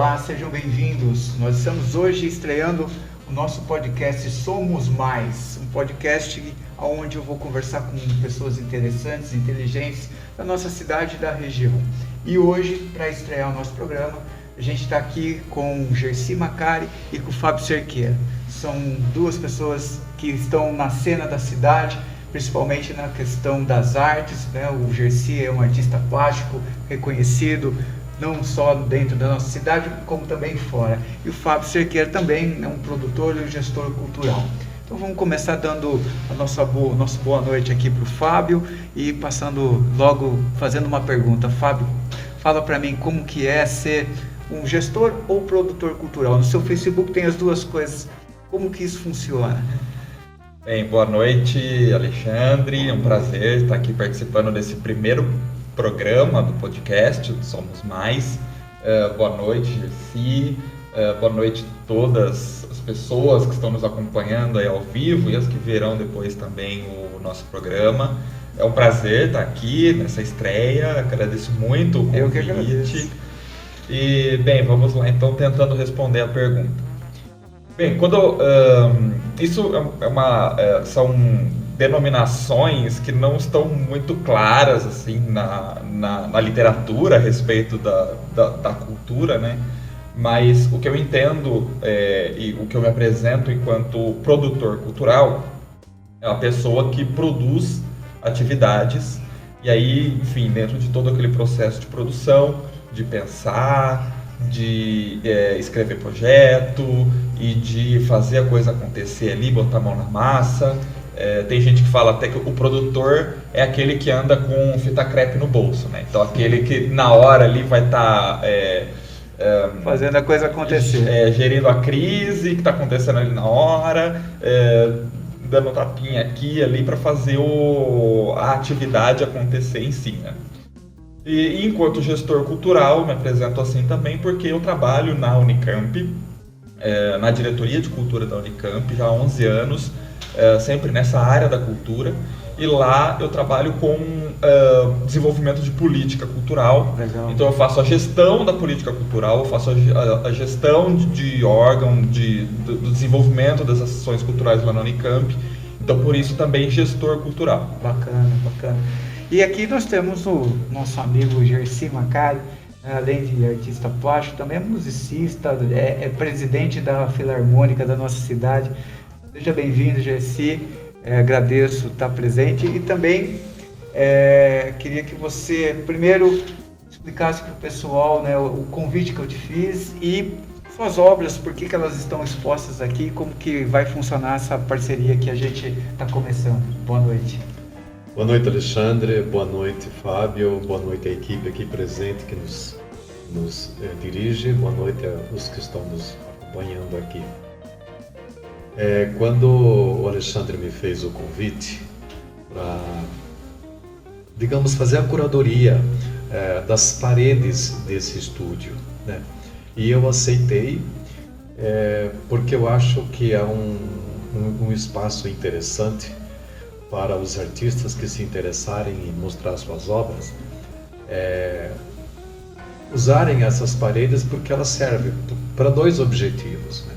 Olá, sejam bem-vindos. Nós estamos hoje estreando o nosso podcast Somos Mais, um podcast onde eu vou conversar com pessoas interessantes, inteligentes da nossa cidade e da região. E hoje, para estrear o nosso programa, a gente está aqui com o Gersi Macari e com o Fábio Cerqueira. São duas pessoas que estão na cena da cidade, principalmente na questão das artes, né? O Gersi é um artista plástico reconhecido, não só dentro da nossa cidade, como também fora. E o Fábio Cerqueira também é um produtor e um gestor cultural. Então vamos começar dando a nossa boa noite aqui para o Fábio e passando logo, fazendo uma pergunta. Fábio, fala para mim como que é ser um gestor ou produtor cultural. No seu Facebook tem as duas coisas. Como que isso funciona? Bem, boa noite, Alexandre. É um prazer estar aqui participando desse primeiro programa do podcast do Somos Mais. Boa noite, Gersi. Boa noite a todas as pessoas que estão nos acompanhando aí ao vivo e as que verão depois também o nosso programa. É um prazer estar aqui nessa estreia. Agradeço muito o convite. Eu que agradeço. E, bem, vamos lá então tentando responder a pergunta. Bem, isso são denominações que não estão muito claras assim na literatura a respeito da cultura, né? Mas o que eu entendo e o que eu me apresento enquanto produtor cultural é uma pessoa que produz atividades e aí, enfim, dentro de todo aquele processo de produção, de pensar, de escrever projeto e de fazer a coisa acontecer ali, botar a mão na massa. Tem gente que fala até que o produtor é aquele que anda com fita crepe no bolso, né? Então aquele que na hora ali vai estar fazendo a coisa acontecer, gerindo a crise que está acontecendo ali na hora, dando um tapinha aqui e ali para fazer a atividade acontecer em si, né? E enquanto gestor cultural, me apresento assim também porque eu trabalho na Unicamp, na diretoria de cultura da Unicamp já há 11 anos, sempre nessa área da cultura, e lá eu trabalho com desenvolvimento de política cultural. Legal. Então eu faço a gestão da política cultural, eu faço a gestão de órgão, do desenvolvimento das ações culturais lá na Unicamp, então por isso também gestor cultural. Bacana, bacana. E aqui nós temos o nosso amigo Gersi Macari, além de artista plástico, também é musicista, é presidente da Filarmônica da nossa cidade. Seja bem-vindo, Gersi. Agradeço estar presente e também queria que você primeiro explicasse para o pessoal, né, o convite que eu te fiz e suas obras, por que elas estão expostas aqui, como que vai funcionar essa parceria que a gente está começando. Boa noite. Boa noite, Alexandre. Boa noite, Fábio. Boa noite à equipe aqui presente que nos dirige. Boa noite aos que estão nos acompanhando aqui. Quando o Alexandre me fez o convite para, digamos, fazer a curadoria das paredes desse estúdio, né? E eu aceitei porque eu acho que é um espaço interessante para os artistas que se interessarem em mostrar suas obras, usarem essas paredes porque elas servem para dois objetivos, né?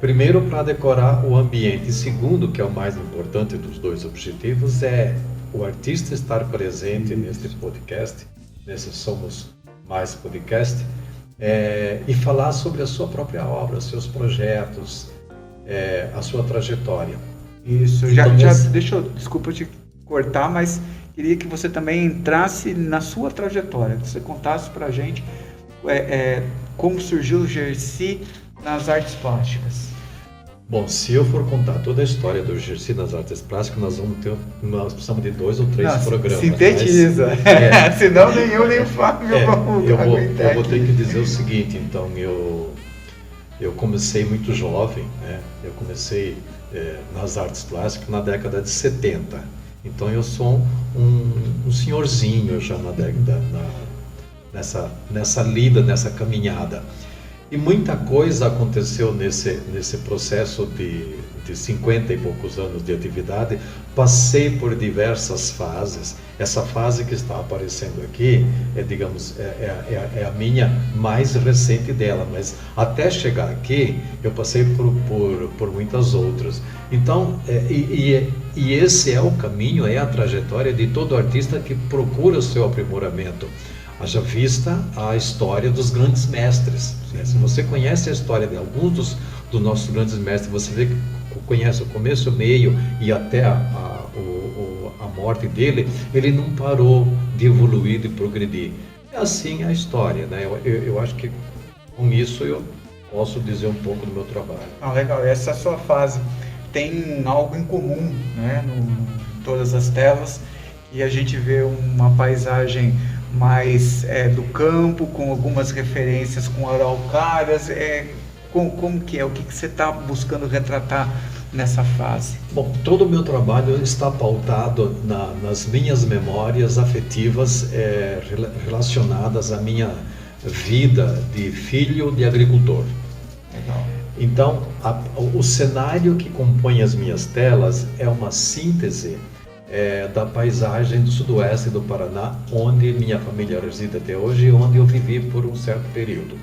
Primeiro, para decorar o ambiente, e segundo, que é o mais importante dos dois objetivos, é o artista estar presente neste podcast, nesse Somos Mais podcast, e falar sobre a sua própria obra, seus projetos, a sua trajetória. Isso, desculpa te cortar, mas queria que você também entrasse na sua trajetória, que você contasse pra gente como surgiu o Gersi nas artes plásticas. Bom, se eu for contar toda a história do Gersi nas artes plásticas, nós precisamos de 2 ou 3 programas. Sintetiza, mas, senão nem eu nem o Fábio eu vou ter que dizer o seguinte, então, eu comecei muito jovem, né? Eu comecei nas artes plásticas na década de 70. Então eu sou um senhorzinho já na década, nessa lida, nessa caminhada. E muita coisa aconteceu nesse processo de de 50 e poucos anos de atividade, passei por diversas fases. Essa fase que está aparecendo aqui é a minha mais recente dela, mas até chegar aqui eu passei por muitas outras. Então, esse é o caminho, é a trajetória de todo artista que procura o seu aprimoramento. Haja vista a história dos grandes mestres, né? Se você conhece a história de alguns dos nossos grandes mestres, você vê que conhece o começo, o meio e até a morte dele, ele não parou de evoluir, de progredir. É assim a história, né? Eu acho que com isso eu posso dizer um pouco do meu trabalho. Legal, essa sua fase tem algo em comum, né, em todas as telas, e a gente vê uma paisagem mais do campo, com algumas referências com araucárias. Como que é? O que você está buscando retratar nessa fase? Bom, todo o meu trabalho está pautado nas minhas memórias afetivas relacionadas à minha vida de filho de agricultor. Legal. Então, o cenário que compõe as minhas telas é uma síntese da paisagem do sudoeste do Paraná, onde minha família reside até hoje e onde eu vivi por um certo período.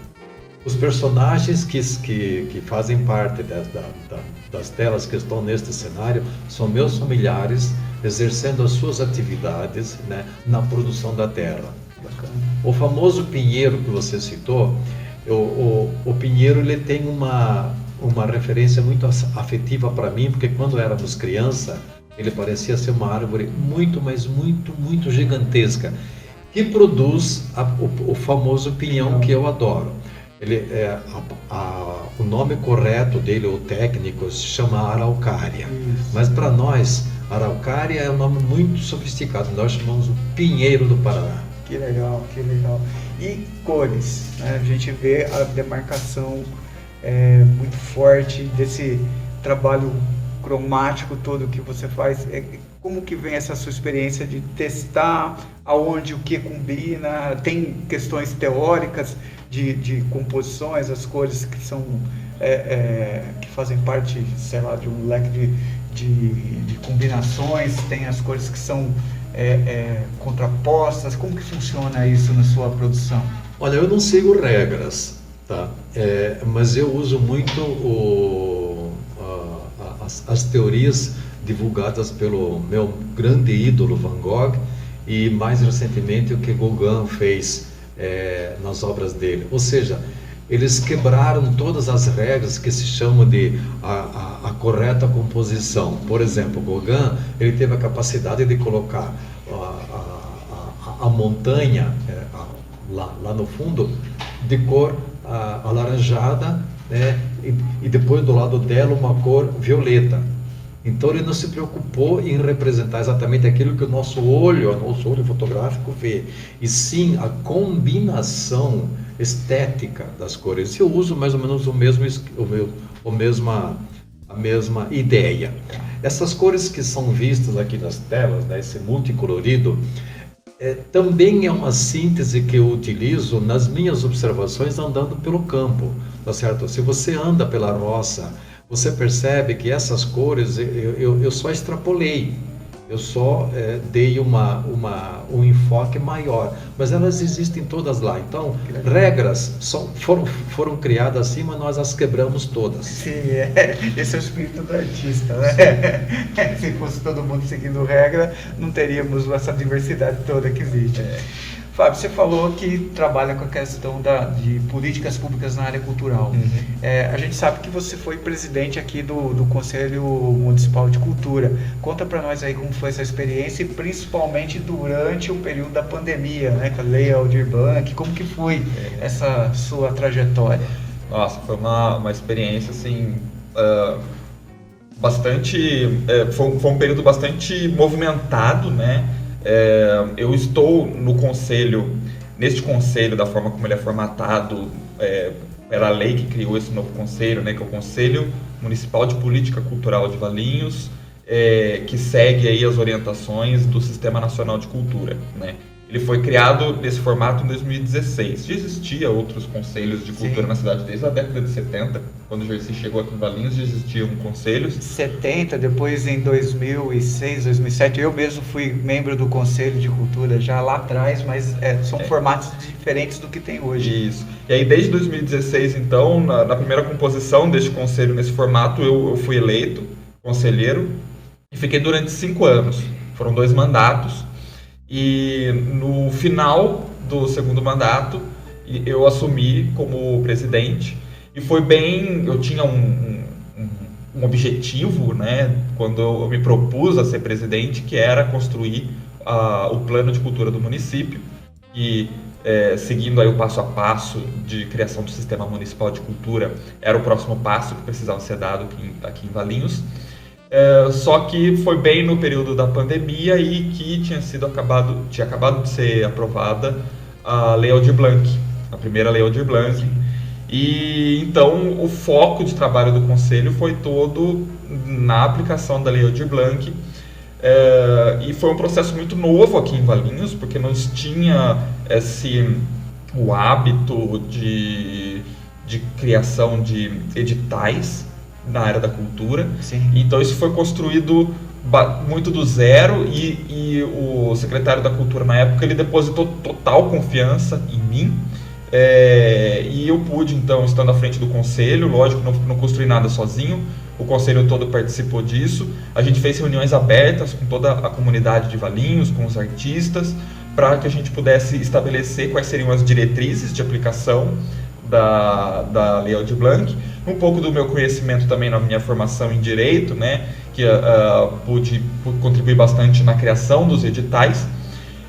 Os personagens que fazem parte das telas que estão neste cenário são meus familiares exercendo as suas atividades, né, na produção da terra. Bacana. O famoso pinheiro que você citou, o pinheiro ele tem uma referência muito afetiva para mim, porque quando éramos criança, ele parecia ser uma árvore muito, mas muito, muito gigantesca, que produz o famoso pinhão que eu adoro. O nome correto dele, o técnico, se chama araucária. Isso. Mas para nós, araucária é um nome muito sofisticado, nós chamamos o pinheiro do Paraná. Que legal, que legal. E cores, né? A gente vê a demarcação muito forte desse trabalho cromático todo que você faz. Como que vem essa sua experiência de testar aonde o que combina? Tem questões teóricas de composições, as cores que são que fazem parte, sei lá, de um leque de combinações, tem as cores que são contrapostas. Como que funciona isso na sua produção? Olha, eu não sigo regras, tá? Mas eu uso muito as teorias divulgadas pelo meu grande ídolo Van Gogh e mais recentemente o que Gauguin fez nas obras dele. Ou seja, eles quebraram todas as regras que se chamam de a correta composição. Por exemplo, Gauguin ele teve a capacidade de colocar a montanha lá no fundo de cor alaranjada, né? E depois do lado dela uma cor violeta. Então ele não se preocupou em representar exatamente aquilo que o nosso olho fotográfico vê, e sim a combinação estética das cores. Eu uso mais ou menos a mesma ideia. Essas cores que são vistas aqui nas telas, né, esse multicolorido, também é uma síntese que eu utilizo nas minhas observações andando pelo campo, tá certo? Se você anda pela roça, você percebe que essas cores eu só extrapolei, eu só dei um enfoque maior, mas elas existem todas lá. Então, regras foram criadas assim, mas nós as quebramos todas. Sim, esse é o espírito do artista, né? Se fosse todo mundo seguindo regra, não teríamos essa diversidade toda que existe. Fábio, você falou que trabalha com a questão de políticas públicas na área cultural. A gente sabe que você foi presidente aqui do Conselho Municipal de Cultura. Conta para nós aí como foi essa experiência e principalmente durante o período da pandemia, né, com a Lei Aldir Blanc. Como que foi essa sua trajetória? Nossa, foi uma experiência assim bastante... foi um período bastante movimentado, né? Eu estou neste conselho, da forma como ele é formatado pela lei que criou esse novo conselho, né, que é o Conselho Municipal de Política Cultural de Valinhos, que segue aí as orientações do Sistema Nacional de Cultura, né? Ele foi criado nesse formato em 2016. Já existia outros conselhos de cultura Sim. na cidade desde a década de 70, quando o Jersey chegou aqui em Valinhos, já existiam conselhos. 70, depois em 2006, 2007, eu mesmo fui membro do Conselho de Cultura já lá atrás, mas são formatos diferentes do que tem hoje. Isso. E aí, desde 2016, então, na primeira composição deste conselho nesse formato, eu fui eleito conselheiro e fiquei durante 5 anos. Foram 2 mandatos. E no final do segundo mandato, eu assumi como presidente. E foi bem... Eu tinha um objetivo, né, quando eu me propus a ser presidente, que era construir o plano de cultura do município. E seguindo aí o passo a passo de criação do sistema municipal de cultura, era o próximo passo que precisava ser dado aqui em Valinhos. Só que foi bem no período da pandemia e que tinha acabado de ser aprovada a Lei Aldir Blanc, a primeira Lei Aldir Blanc. E então o foco de trabalho do Conselho foi todo na aplicação da Lei Aldir Blanc. E foi um processo muito novo aqui em Valinhos, porque não tinha o hábito de criação de editais na área da cultura. Sim. Então isso foi construído muito do zero e o secretário da Cultura na época ele depositou total confiança em mim. E eu pude, então, estando à frente do conselho, lógico, não construí nada sozinho, o conselho todo participou disso. A gente fez reuniões abertas com toda a comunidade de Valinhos, com os artistas, para que a gente pudesse estabelecer quais seriam as diretrizes de aplicação da Lei Aldir Blanc, um pouco do meu conhecimento também na minha formação em Direito, né, que pude contribuir bastante na criação dos editais.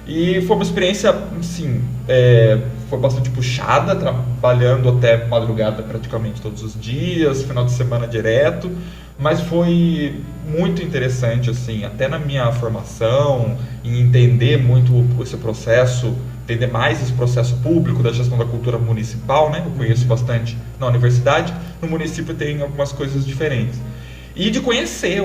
E foi uma experiência, assim, foi bastante puxada, trabalhando até madrugada praticamente todos os dias, final de semana direto, mas foi muito interessante, assim, até na minha formação, em entender muito esse processo, entender mais esse processo público da gestão da cultura municipal, né? Eu conheço bastante na universidade, no município tem algumas coisas diferentes. E de conhecer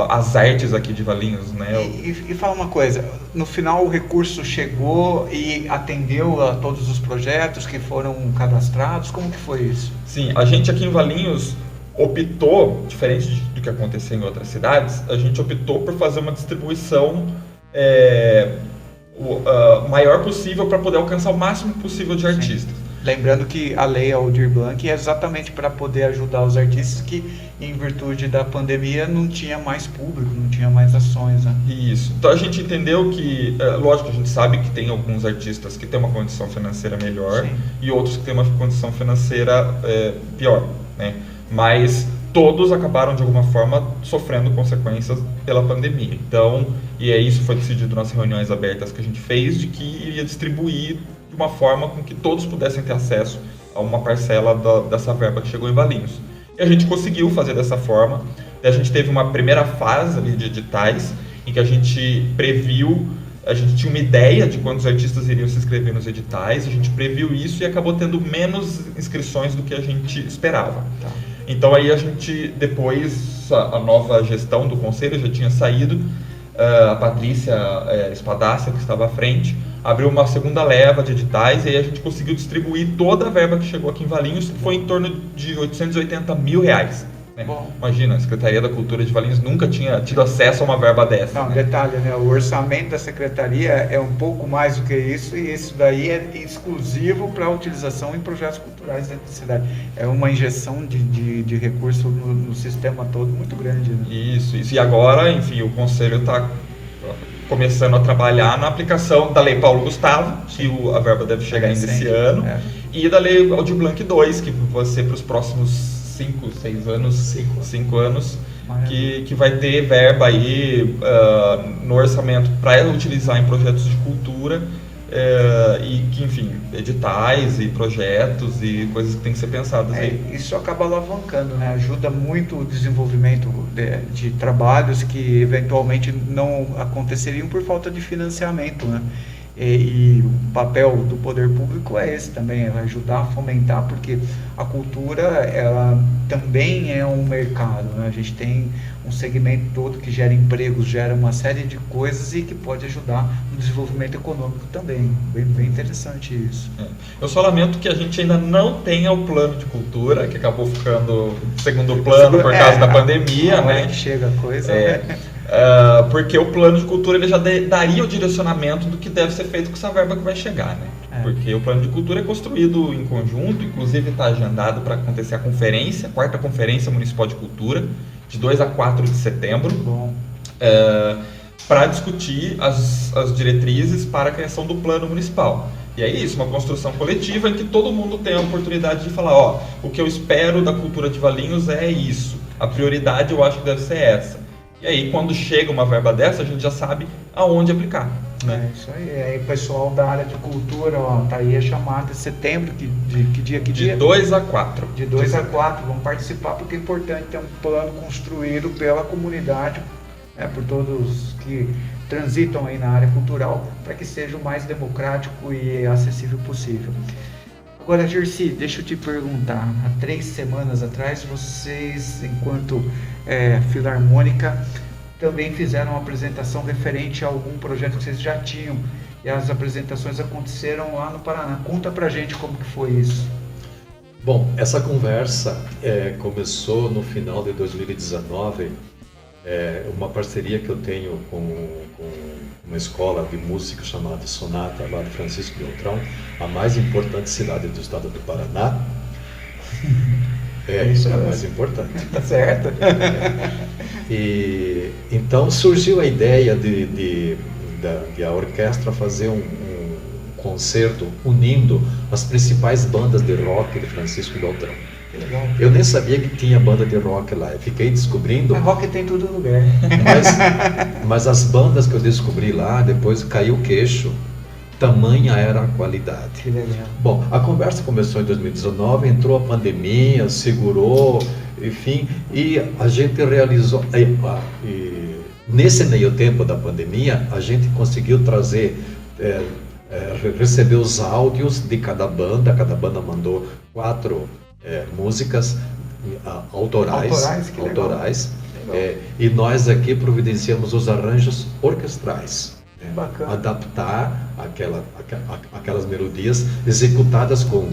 as artes aqui de Valinhos, né? E fala uma coisa, no final o recurso chegou e atendeu a todos os projetos que foram cadastrados? Como que foi isso? Sim, a gente aqui em Valinhos optou, diferente do que aconteceu em outras cidades, a gente optou por fazer uma distribuição maior possível para poder alcançar o máximo possível de artistas. Sim. Lembrando que a Lei Aldir Blanc é exatamente para poder ajudar os artistas que, em virtude da pandemia, não tinha mais público, não tinha mais ações, né? Isso. Então a gente entendeu que, lógico, a gente sabe que tem alguns artistas que têm uma condição financeira melhor. Sim. E outros que têm uma condição financeira pior, né? Mas todos acabaram de alguma forma sofrendo consequências pela pandemia. Então, isso foi decidido nas reuniões abertas que a gente fez, de que iria distribuir de uma forma com que todos pudessem ter acesso a uma parcela dessa verba que chegou em Valinhos. E a gente conseguiu fazer dessa forma. A gente teve uma primeira fase ali de editais, em que a gente previu, a gente tinha uma ideia de quantos artistas iriam se inscrever nos editais, a gente previu isso e acabou tendo menos inscrições do que a gente esperava. Tá. Então aí a gente, depois, a nova gestão do conselho já tinha saído, a Patrícia Espadácia, que estava à frente, abriu uma segunda leva de editais e aí a gente conseguiu distribuir toda a verba que chegou aqui em Valinhos, que foi em torno de R$880 mil. Né? Bom. Imagina, a Secretaria da Cultura de Valinhos nunca tinha tido acesso a uma verba dessa. Não, né? detalhe, né? O orçamento da Secretaria é um pouco mais do que isso, e isso daí é exclusivo para utilização em projetos culturais dentro da cidade. É uma injeção de recurso no sistema todo muito grande. Né? Isso. E agora, enfim, o Conselho está começando a trabalhar na aplicação da Lei Paulo Gustavo, que a verba deve chegar ainda esse ano, e da Lei Aldir Blanc 2, que vai ser para os próximos 5 anos, que vai ter verba aí no orçamento para utilizar em projetos de cultura, e que, enfim, editais e projetos e coisas que têm que ser pensadas aí. Isso acaba alavancando, né? Ajuda muito o desenvolvimento de trabalhos que eventualmente não aconteceriam por falta de financiamento, né? E o papel do poder público é esse também, é ajudar a fomentar, porque a cultura, ela também é um mercado, né? A gente tem um segmento todo que gera empregos, gera uma série de coisas e que pode ajudar no desenvolvimento econômico também. Bem interessante isso. Eu só lamento que a gente ainda não tenha o plano de cultura, que acabou ficando em segundo plano por causa da pandemia, né? Que chega a coisa, porque o plano de cultura ele já daria o direcionamento do que deve ser feito com essa verba que vai chegar, né? Porque o plano de cultura é construído em conjunto, inclusive está agendado para acontecer a conferência, a 4ª Conferência Municipal de Cultura, de 2 a 4 de setembro, para discutir as diretrizes para a criação do plano municipal. E é isso, uma construção coletiva em que todo mundo tem a oportunidade de falar, o que eu espero da cultura de Valinhos é isso, a prioridade eu acho que deve ser essa. E aí, quando chega uma verba dessa, a gente já sabe aonde aplicar. Né? Isso aí. Aí, pessoal da área de cultura, tá aí a chamada de setembro, que dia? De 2 a 4. De 2 a 4, vão participar, porque é importante ter um plano construído pela comunidade, por todos que transitam aí na área cultural, para que seja o mais democrático e acessível possível. Agora, Gercy, deixa eu te perguntar, há 3 semanas atrás, vocês, enquanto Filarmônica, também fizeram uma apresentação referente a algum projeto que vocês já tinham, e as apresentações aconteceram lá no Paraná. Conta pra gente como que foi isso. Bom, essa conversa começou no final de 2019, uma parceria que eu tenho com uma escola de música chamada Sonata, lá de Francisco Beltrão, a mais importante cidade do estado do Paraná. Isso é a mais importante. Tá certo. E então surgiu a ideia de a orquestra fazer um concerto unindo as principais bandas de rock de Francisco Beltrão. Que legal. Eu nem sabia que tinha banda de rock lá, eu fiquei descobrindo. A rock tem todo lugar. Mas as bandas que eu descobri lá, depois caiu o queixo, tamanha era a qualidade. Que legal. Bom, a conversa começou em 2019, entrou a pandemia, segurou, enfim, e a gente realizou. E nesse meio tempo da pandemia, a gente conseguiu trazer, receber os áudios de cada banda mandou 4 músicas autorais, e nós aqui providenciamos os arranjos orquestrais. Bacana. Adaptar aquelas melodias executadas com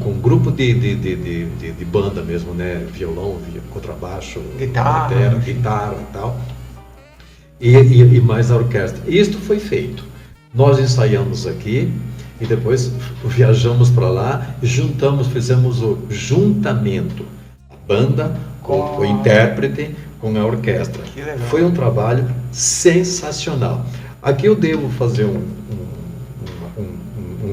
um grupo de banda mesmo, né? Violão, contrabaixo, guitarra e tal, e mais a orquestra. Isto foi feito. Nós ensaiamos aqui e depois viajamos para lá e fizemos o juntamento, a banda com o intérprete, com a orquestra. Foi um trabalho sensacional. Aqui eu devo fazer um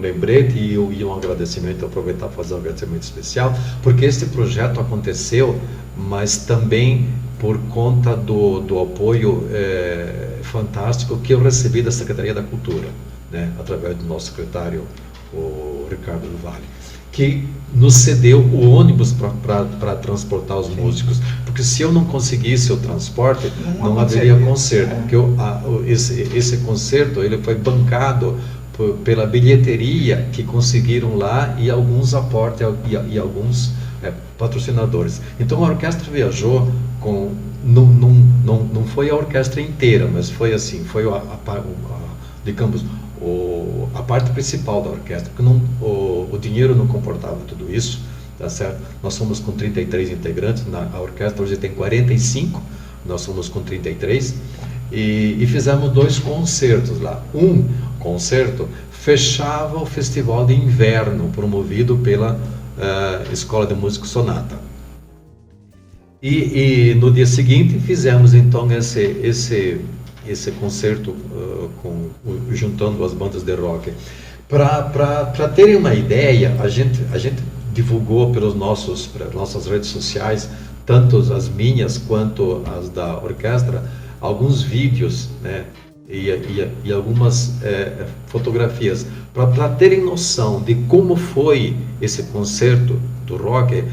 lembrete e um agradecimento, aproveitar para fazer um agradecimento especial, porque esse projeto aconteceu, mas também por conta do apoio fantástico que eu recebi da Secretaria da Cultura, né, através do nosso secretário, o Ricardo do Vale, que nos cedeu o ônibus para transportar os músicos, porque se eu não conseguisse o transporte, não haveria concerto, porque esse concerto ele foi bancado pela bilheteria que conseguiram lá e alguns aportes e alguns patrocinadores. Então a orquestra viajou não foi a orquestra inteira, mas foi assim, foi digamos, a parte principal da orquestra, porque o dinheiro não comportava tudo isso, tá certo? Nós somos com 33 integrantes, a orquestra hoje tem 45, nós somos com 33, e fizemos 2 concertos lá. Um concerto fechava o festival de inverno, promovido pela Escola de Música Sonata. E no dia seguinte fizemos então esse concerto juntando as bandas de rock. Para terem uma ideia, a gente divulgou pelas nossas redes sociais, tanto as minhas quanto as da orquestra, alguns vídeos, né, e algumas fotografias, para terem noção de como foi esse concerto do rock.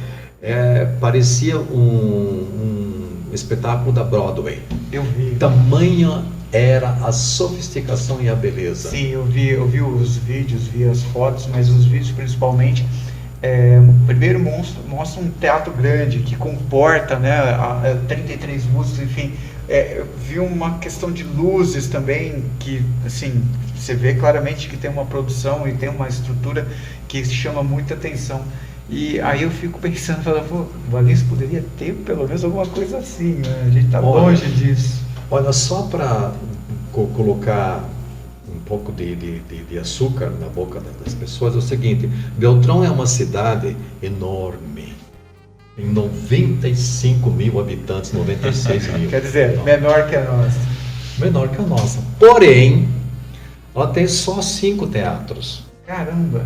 Parecia um espetáculo da Broadway. Eu vi. Tamanha era a sofisticação e a beleza. Sim, eu vi os vídeos, vi as fotos, mas os vídeos principalmente primeiro mostra um teatro grande que comporta, né, 33 músicos, enfim. Eu vi uma questão de luzes também, que assim, você vê claramente que tem uma produção e tem uma estrutura que chama muita atenção. E aí eu fico pensando, o Valinhos poderia ter pelo menos alguma coisa assim, né? A gente está longe disso. Olha, só para colocar um pouco de açúcar na boca das pessoas, é o seguinte: Beltrão é uma cidade enorme, tem 95 mil habitantes, 96 mil. Quer dizer, menor que a nossa. Menor que a nossa. Porém, ela tem só 5 teatros. Caramba!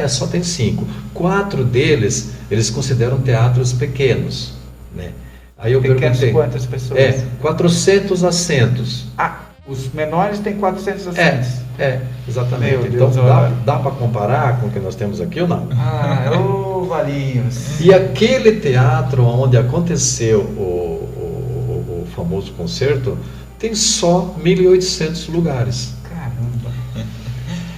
Só tem 5. 4 deles, eles consideram teatros pequenos, né? Aí eu pequenos perguntei, quantas pessoas? 400 assentos. Os menores têm 400 assentos. Exatamente. Meu Então Deus, dá para comparar com o que nós temos aqui ou não? Valinhos. E aquele teatro onde aconteceu o famoso concerto tem só 1.800 lugares. Caramba.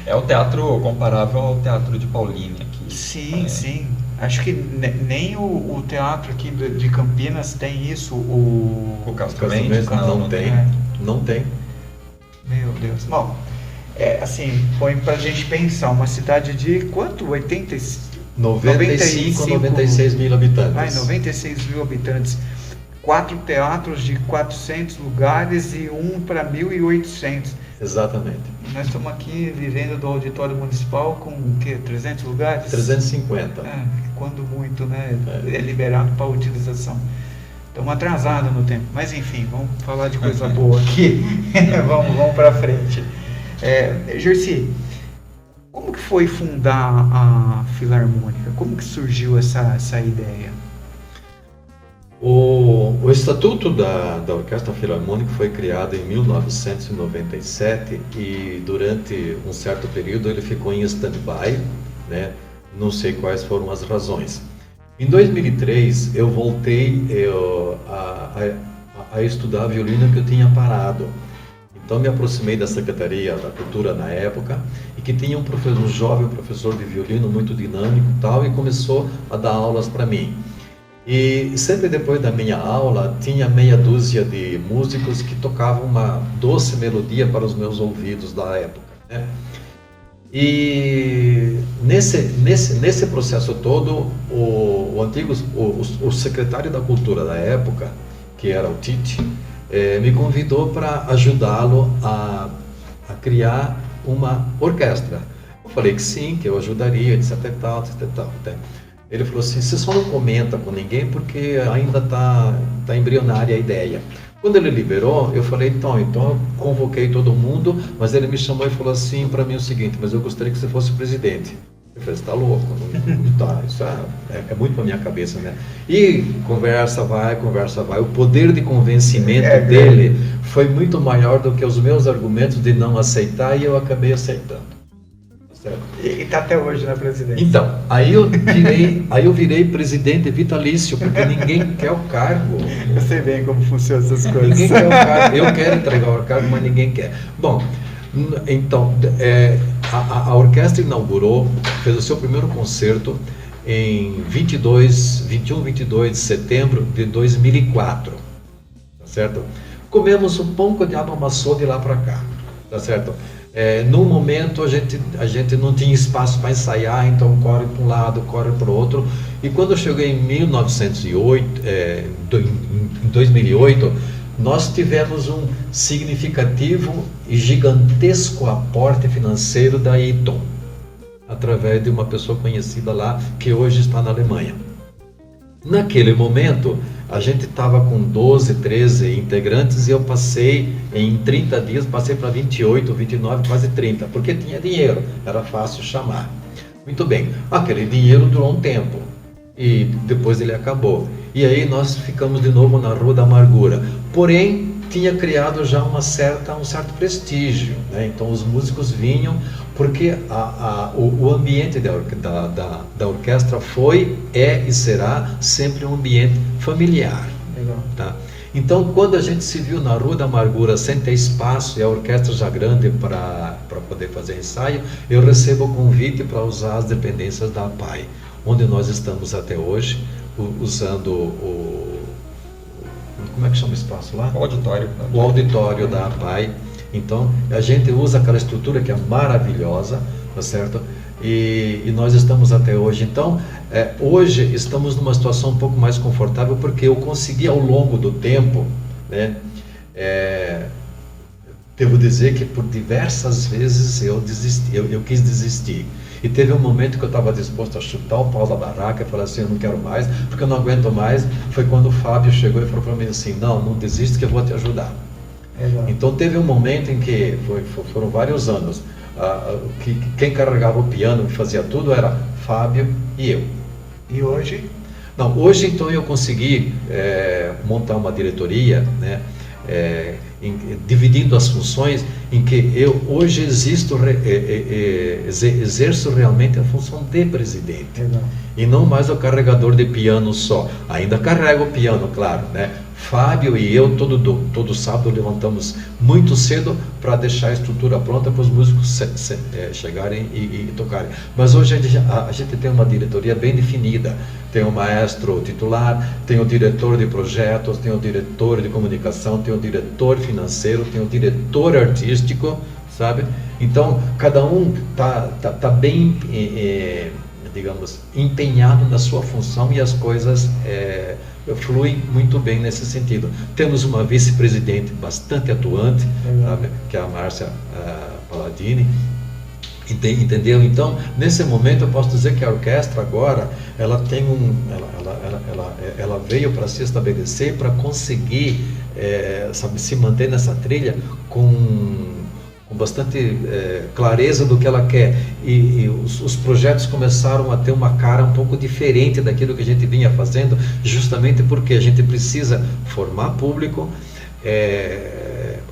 É o teatro comparável ao Teatro de Paulínia aqui. Sim. Acho que nem o teatro aqui de Campinas tem isso. O Castro Mendes? Não tem. Meu Deus. Bom, assim, põe pra gente pensar, uma cidade de quanto? 96 mil habitantes. 96 mil habitantes. 4 teatros de 400 lugares e um para 1.800. Exatamente. Nós estamos aqui vivendo do auditório municipal com o quê? 300 lugares? 350. Quando muito, né? É liberado para utilização. Estamos atrasados no tempo. Mas enfim, vamos falar de coisa boa aqui. vamos para frente. Gersi, como que foi fundar a Filarmônica? Como que surgiu essa ideia? O Estatuto da Orquestra Filarmônica foi criado em 1997 e durante um certo período ele ficou em stand-by, né? Não sei quais foram as razões. Em 2003 eu voltei a estudar violino que eu tinha parado. Então me aproximei da Secretaria da Cultura na época e que tinha um jovem professor de violino muito dinâmico e tal, e começou a dar aulas para mim. E sempre depois da minha aula tinha meia dúzia de músicos que tocavam uma doce melodia para os meus ouvidos da época, né? E nesse processo todo, o secretário da Cultura da época, que era o Tite, me convidou para ajudá-lo a criar uma orquestra. Eu falei que sim, que eu ajudaria, etc e tal. Ele falou assim: você só não comenta com ninguém porque ainda tá embrionária a ideia. Quando ele liberou, eu falei, então eu convoquei todo mundo, mas ele me chamou e falou assim para mim o seguinte: mas eu gostaria que você fosse presidente. Eu falei, você está louco? Não tá, isso é muito para minha cabeça, né? E conversa vai. O poder de convencimento dele foi muito maior do que os meus argumentos de não aceitar, e eu acabei aceitando. E está até hoje na presidência. Então, aí eu virei presidente vitalício, porque ninguém quer o cargo. Eu sei bem como funcionam essas coisas. Ninguém quer o cargo. Eu quero entregar o cargo, mas ninguém quer. Bom, então, a orquestra inaugurou, fez o seu primeiro concerto em 21, 22 de setembro de 2004. Tá certo? Comemos um pão que o diabo amassou de lá para cá. Tá certo? No momento a gente não tinha espaço para ensaiar, então corre para um lado, corre para o outro. E quando eu cheguei em 2008, nós tivemos um significativo e gigantesco aporte financeiro da Eaton, através de uma pessoa conhecida lá, que hoje está na Alemanha. Naquele momento, a gente estava com 12, 13 integrantes, e eu passei, em 30 dias, passei para 28, 29, quase 30, porque tinha dinheiro, era fácil chamar. Muito bem, aquele dinheiro durou um tempo, e depois ele acabou. E aí nós ficamos de novo na Rua da Amargura. Porém, tinha criado já um certo prestígio, né? Então os músicos vinham, porque o ambiente da orquestra foi, e será sempre um ambiente familiar. Legal. Tá? Então, quando a gente se viu na Rua da Amargura sem ter espaço e a orquestra já grande para poder fazer ensaio, eu recebo o convite para usar as dependências da APAI. onde nós estamos até hoje, usando como é que chama o espaço lá? O auditório. O auditório da APAI. Então, a gente usa aquela estrutura que é maravilhosa, tá certo? E nós estamos até hoje. Então, hoje estamos numa situação um pouco mais confortável, porque eu consegui ao longo do tempo, né? Devo dizer que por diversas vezes eu desisti, eu quis desistir. E teve um momento que eu estava disposto a chutar o pau da barraca e falar assim, eu não quero mais, porque eu não aguento mais. Foi quando o Fábio chegou e falou para mim assim, não desiste que eu vou te ajudar. Exato. Então teve um momento em que, foram vários anos, que quem carregava o piano e fazia tudo era Fábio e eu. E hoje? Não, hoje então eu consegui montar uma diretoria, né? Dividindo as funções, em que eu hoje exerço realmente a função de presidente. Exato. E não mais o carregador de piano só. Ainda carrego o piano, claro, né? Fábio e eu todo sábado levantamos muito cedo para deixar a estrutura pronta para os músicos chegarem e tocarem. Mas hoje a gente tem uma diretoria bem definida. Tem o maestro titular, tem o diretor de projetos, tem o diretor de comunicação, tem o diretor financeiro, tem o diretor artístico, sabe? Então, cada um tá bem, digamos, empenhado na sua função, e as coisas fluem muito bem nesse sentido. Temos uma vice-presidente bastante atuante, sabe? Que é a Márcia Palladini. Entendeu? Então, nesse momento eu posso dizer que a orquestra agora, ela tem ela veio para se estabelecer, para conseguir, sabe, se manter nessa trilha com bastante clareza do que ela quer, e os projetos começaram a ter uma cara um pouco diferente daquilo que a gente vinha fazendo, justamente porque a gente precisa formar público,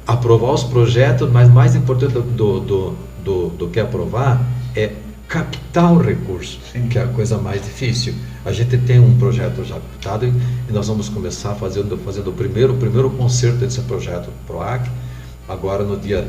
aprovar os projetos, mas mais importante do que aprovar é captar o recurso. Sim. Que é a coisa mais difícil. A gente tem um projeto já captado e nós vamos começar fazendo o primeiro concerto desse projeto PROAC, agora no dia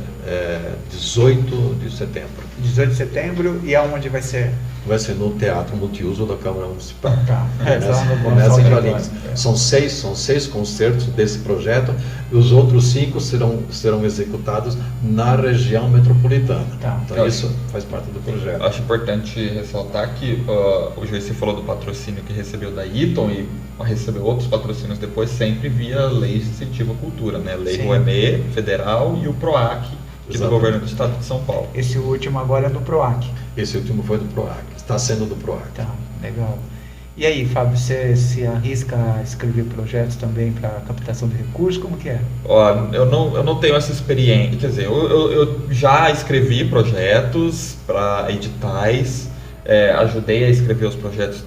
18 de setembro. 18 de setembro, e aonde vai ser? Vai ser no Teatro Multiuso da Câmara Municipal. Tá. Nessa em Valinhos. São seis concertos desse projeto, e os outros 5 serão executados na região metropolitana. Tá. Então isso faz parte do projeto. Acho importante ressaltar que o Joyce falou do patrocínio que recebeu da Eaton e recebeu outros patrocínios depois, sempre via lei de incentivo à cultura, né? Lei Rouanet federal e o PROAC, que é do governo do estado de São Paulo. Esse último agora é do PROAC. Esse último foi do PROAC, está sendo do PROAC. Tá, legal. E aí, Fábio, você se arrisca a escrever projetos também para captação de recursos? Como que é? Eu não tenho essa experiência, quer dizer, eu já escrevi projetos para editais, ajudei a escrever os projetos,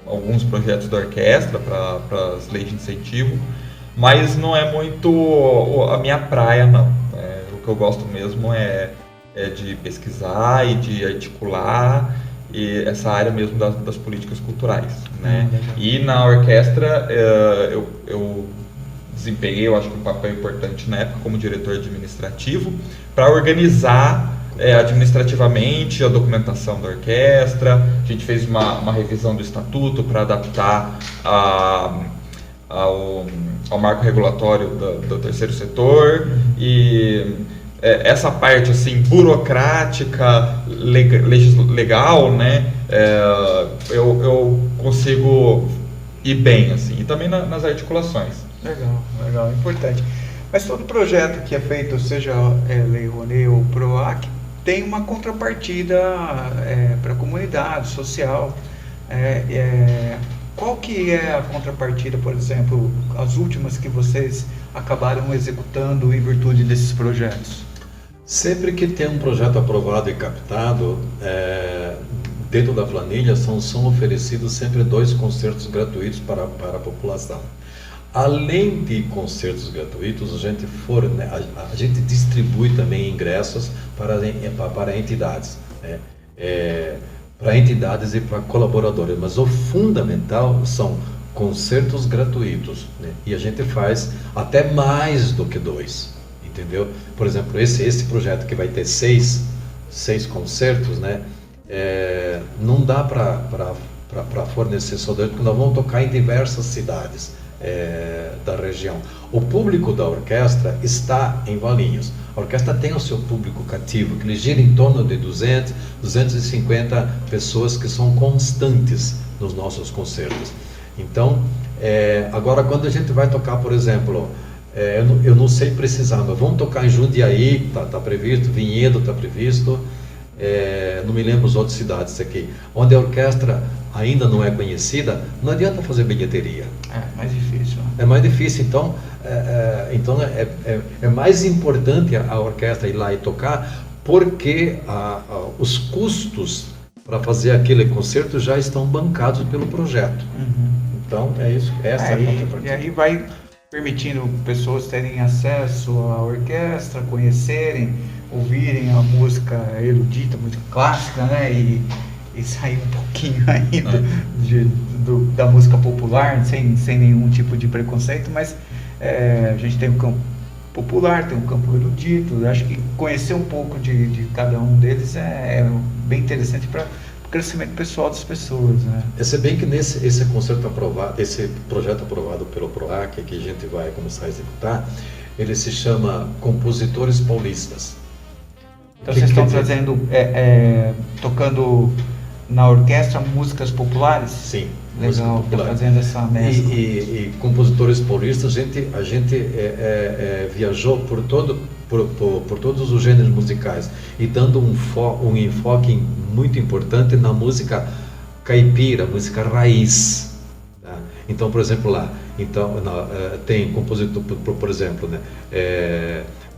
alguns projetos da orquestra para as leis de incentivo, mas não é muito a minha praia, não. O que eu gosto mesmo é de pesquisar e de articular e essa área mesmo das políticas culturais, né? E na orquestra eu desempenhei, eu acho que um papel importante na época como diretor administrativo para organizar administrativamente a documentação da orquestra. A gente fez uma revisão do estatuto para adaptar ao marco regulatório do terceiro setor, e essa parte assim burocrática, legal, né? Eu consigo ir bem assim, e também nas articulações. Legal, importante. Mas todo projeto que é feito, seja Lei Rouanet ou PROAC, tem uma contrapartida para a comunidade social. Qual que é a contrapartida, por exemplo, as últimas que vocês acabaram executando em virtude desses projetos? Sempre que tem um projeto aprovado e captado, dentro da planilha são oferecidos sempre 2 concertos gratuitos para a população. Além de concertos gratuitos, a gente distribui também ingressos para entidades, né? Para entidades e para colaboradores, mas o fundamental são concertos gratuitos, né? E a gente faz até mais do que 2, entendeu? Por exemplo, esse projeto que vai ter 6 concertos, né? Não dá para para fornecer soldado, porque nós vamos tocar em diversas cidades da região. O público da orquestra está em Valinhos. A orquestra tem o seu público cativo, que ele gira em torno de 200, 250 pessoas que são constantes nos nossos concertos. Então, agora quando a gente vai tocar, por exemplo, eu não sei precisar, mas vamos tocar em Jundiaí, tá previsto, Vinhedo está previsto, não me lembro as outras cidades aqui, onde a orquestra ainda não é conhecida, não adianta fazer bilheteria. É mais difícil. É mais difícil, então é mais importante a orquestra ir lá e tocar, porque os custos para fazer aquele concerto já estão bancados pelo projeto. Uhum. Então é isso, essa é a contrapartida. E aí vai permitindo pessoas terem acesso à orquestra, conhecerem, ouvirem a música erudita, música clássica, né? E sair um pouquinho ainda da música popular, sem nenhum tipo de preconceito, mas a gente tem um campo popular, tem um campo erudito. Eu acho que conhecer um pouco de cada um deles é bem interessante para o crescimento pessoal das pessoas, né? Se bem que esse concerto aprovado, esse projeto aprovado pelo PROAC, que a gente vai começar a executar, ele se chama Compositores Paulistas. Então vocês estão trazendo, tocando na orquestra músicas populares? Sim. Legal, está fazendo essa mescla. E compositores paulistas, a gente viajou por todos os gêneros musicais e dando um enfoque muito importante na música caipira, música raiz. Tá? Então, por exemplo, lá tem compositor, por exemplo, né?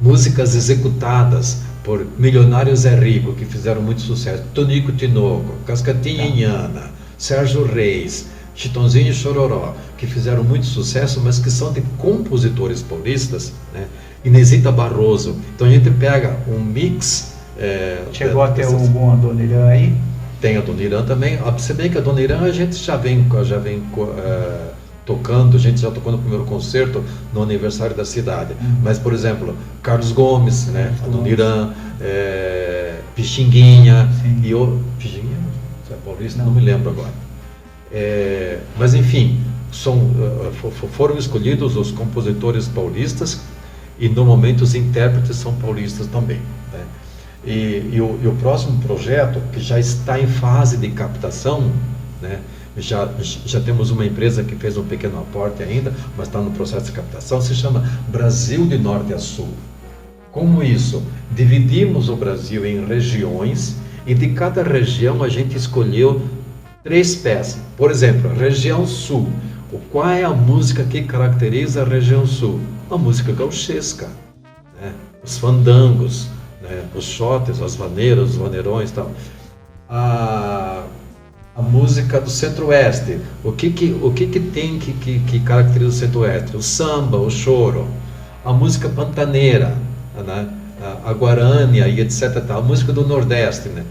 Músicas executadas por Milionário Zé Rico, que fizeram muito sucesso, Tonico Tinoco, Cascatinha Inhana, Sérgio Reis, Chitãozinho e Chororó, que fizeram muito sucesso, mas que são de compositores paulistas, né? Inesita Barroso. Então a gente pega um mix. Chegou a ter alguma Dona Irã aí? Tem a Dona Irã também. Se bem que a Dona Irã a gente já vem tocando, a gente já tocou no primeiro concerto no aniversário da cidade. Mas, por exemplo, Carlos Gomes, né? A Dona Irã, Pixinguinha, e o Pixinguinha, é paulista? Não me lembro agora. Mas enfim, foram escolhidos os compositores paulistas e normalmente os intérpretes são paulistas também, né? E o próximo projeto, que já está em fase de captação, né? Já temos uma empresa que fez um pequeno aporte ainda, mas está no processo de captação, se chama Brasil de Norte a Sul. Como isso? Dividimos o Brasil em regiões e de cada região a gente escolheu 3 peças. Por exemplo, região sul. Qual é a música que caracteriza a região sul? A música gauchesca, né? Os fandangos, né? Os xotes, as vaneiras, os vaneirões e tal. A música do centro-oeste. O que tem que caracteriza o centro-oeste? O samba, o choro. A música pantaneira, né? A guarânia e etc. A música do nordeste, né?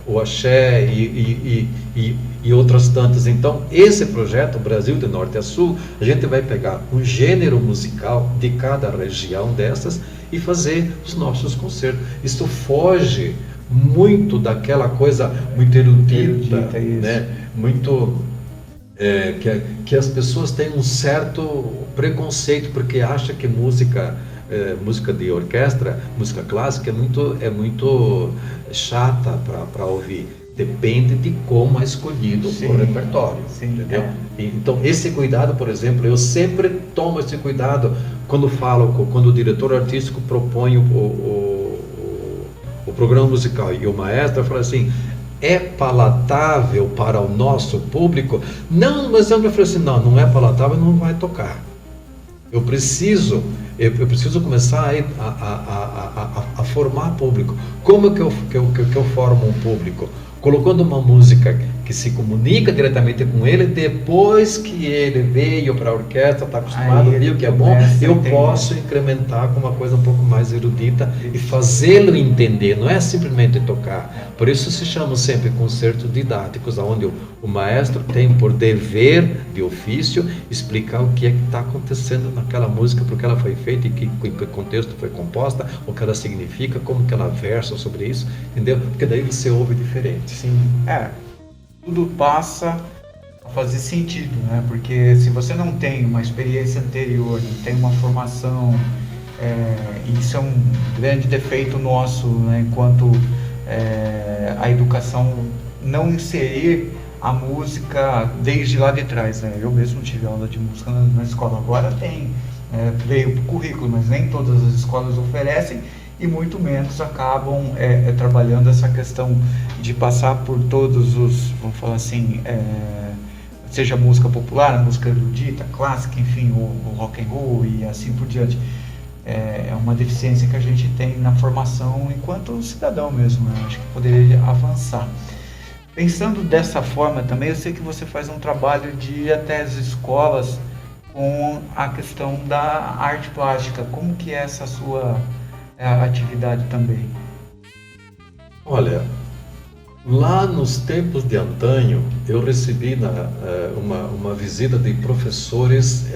O axé e outras tantas. Então, esse projeto, Brasil de Norte a Sul, a gente vai pegar um gênero musical de cada região dessas e fazer os nossos concertos. Isso foge muito daquela coisa muito erudita, né? Muito que as pessoas têm um certo preconceito porque acham que música de orquestra, música clássica é muito chata para ouvir. Depende de como é escolhido o repertório, entendeu? Então esse cuidado, por exemplo, eu sempre tomo esse cuidado quando o diretor artístico propõe o programa musical e o maestro fala assim: é palatável para o nosso público? Não, mas eu falei assim, não é palatável, não vai tocar. Eu preciso começar a formar público. Como que eu formo um público? Colocando uma música que se comunica diretamente com ele, depois que ele veio para a orquestra, está acostumado, viu que é bom, eu posso incrementar com uma coisa um pouco mais erudita e fazê-lo entender, não é simplesmente tocar. Por isso se chamam sempre concertos didáticos, onde o maestro tem por dever de ofício explicar o que é que está acontecendo naquela música, porque ela foi feita e que contexto foi composta, o que ela significa, como que ela versa sobre isso, entendeu? Porque daí você ouve diferente. Sim, tudo passa a fazer sentido, né? Porque se você não tem uma experiência anterior, não tem uma formação, isso é um grande defeito nosso, né? Enquanto a educação não inserir a música desde lá de trás, né? Eu mesmo tive aula de música na escola, agora tem, veio para o currículo, mas nem todas as escolas oferecem e muito menos acabam trabalhando essa questão de passar por todos os, vamos falar assim, seja música popular, música erudita, clássica, enfim, o rock and roll e assim por diante. É uma deficiência que a gente tem na formação enquanto cidadão mesmo, né? Acho que poderia avançar. Pensando dessa forma também, eu sei que você faz um trabalho de ir até as escolas com a questão da arte plástica. Como que é essa sua atividade também? Olha, lá nos tempos de antanho, eu recebi uma visita de professores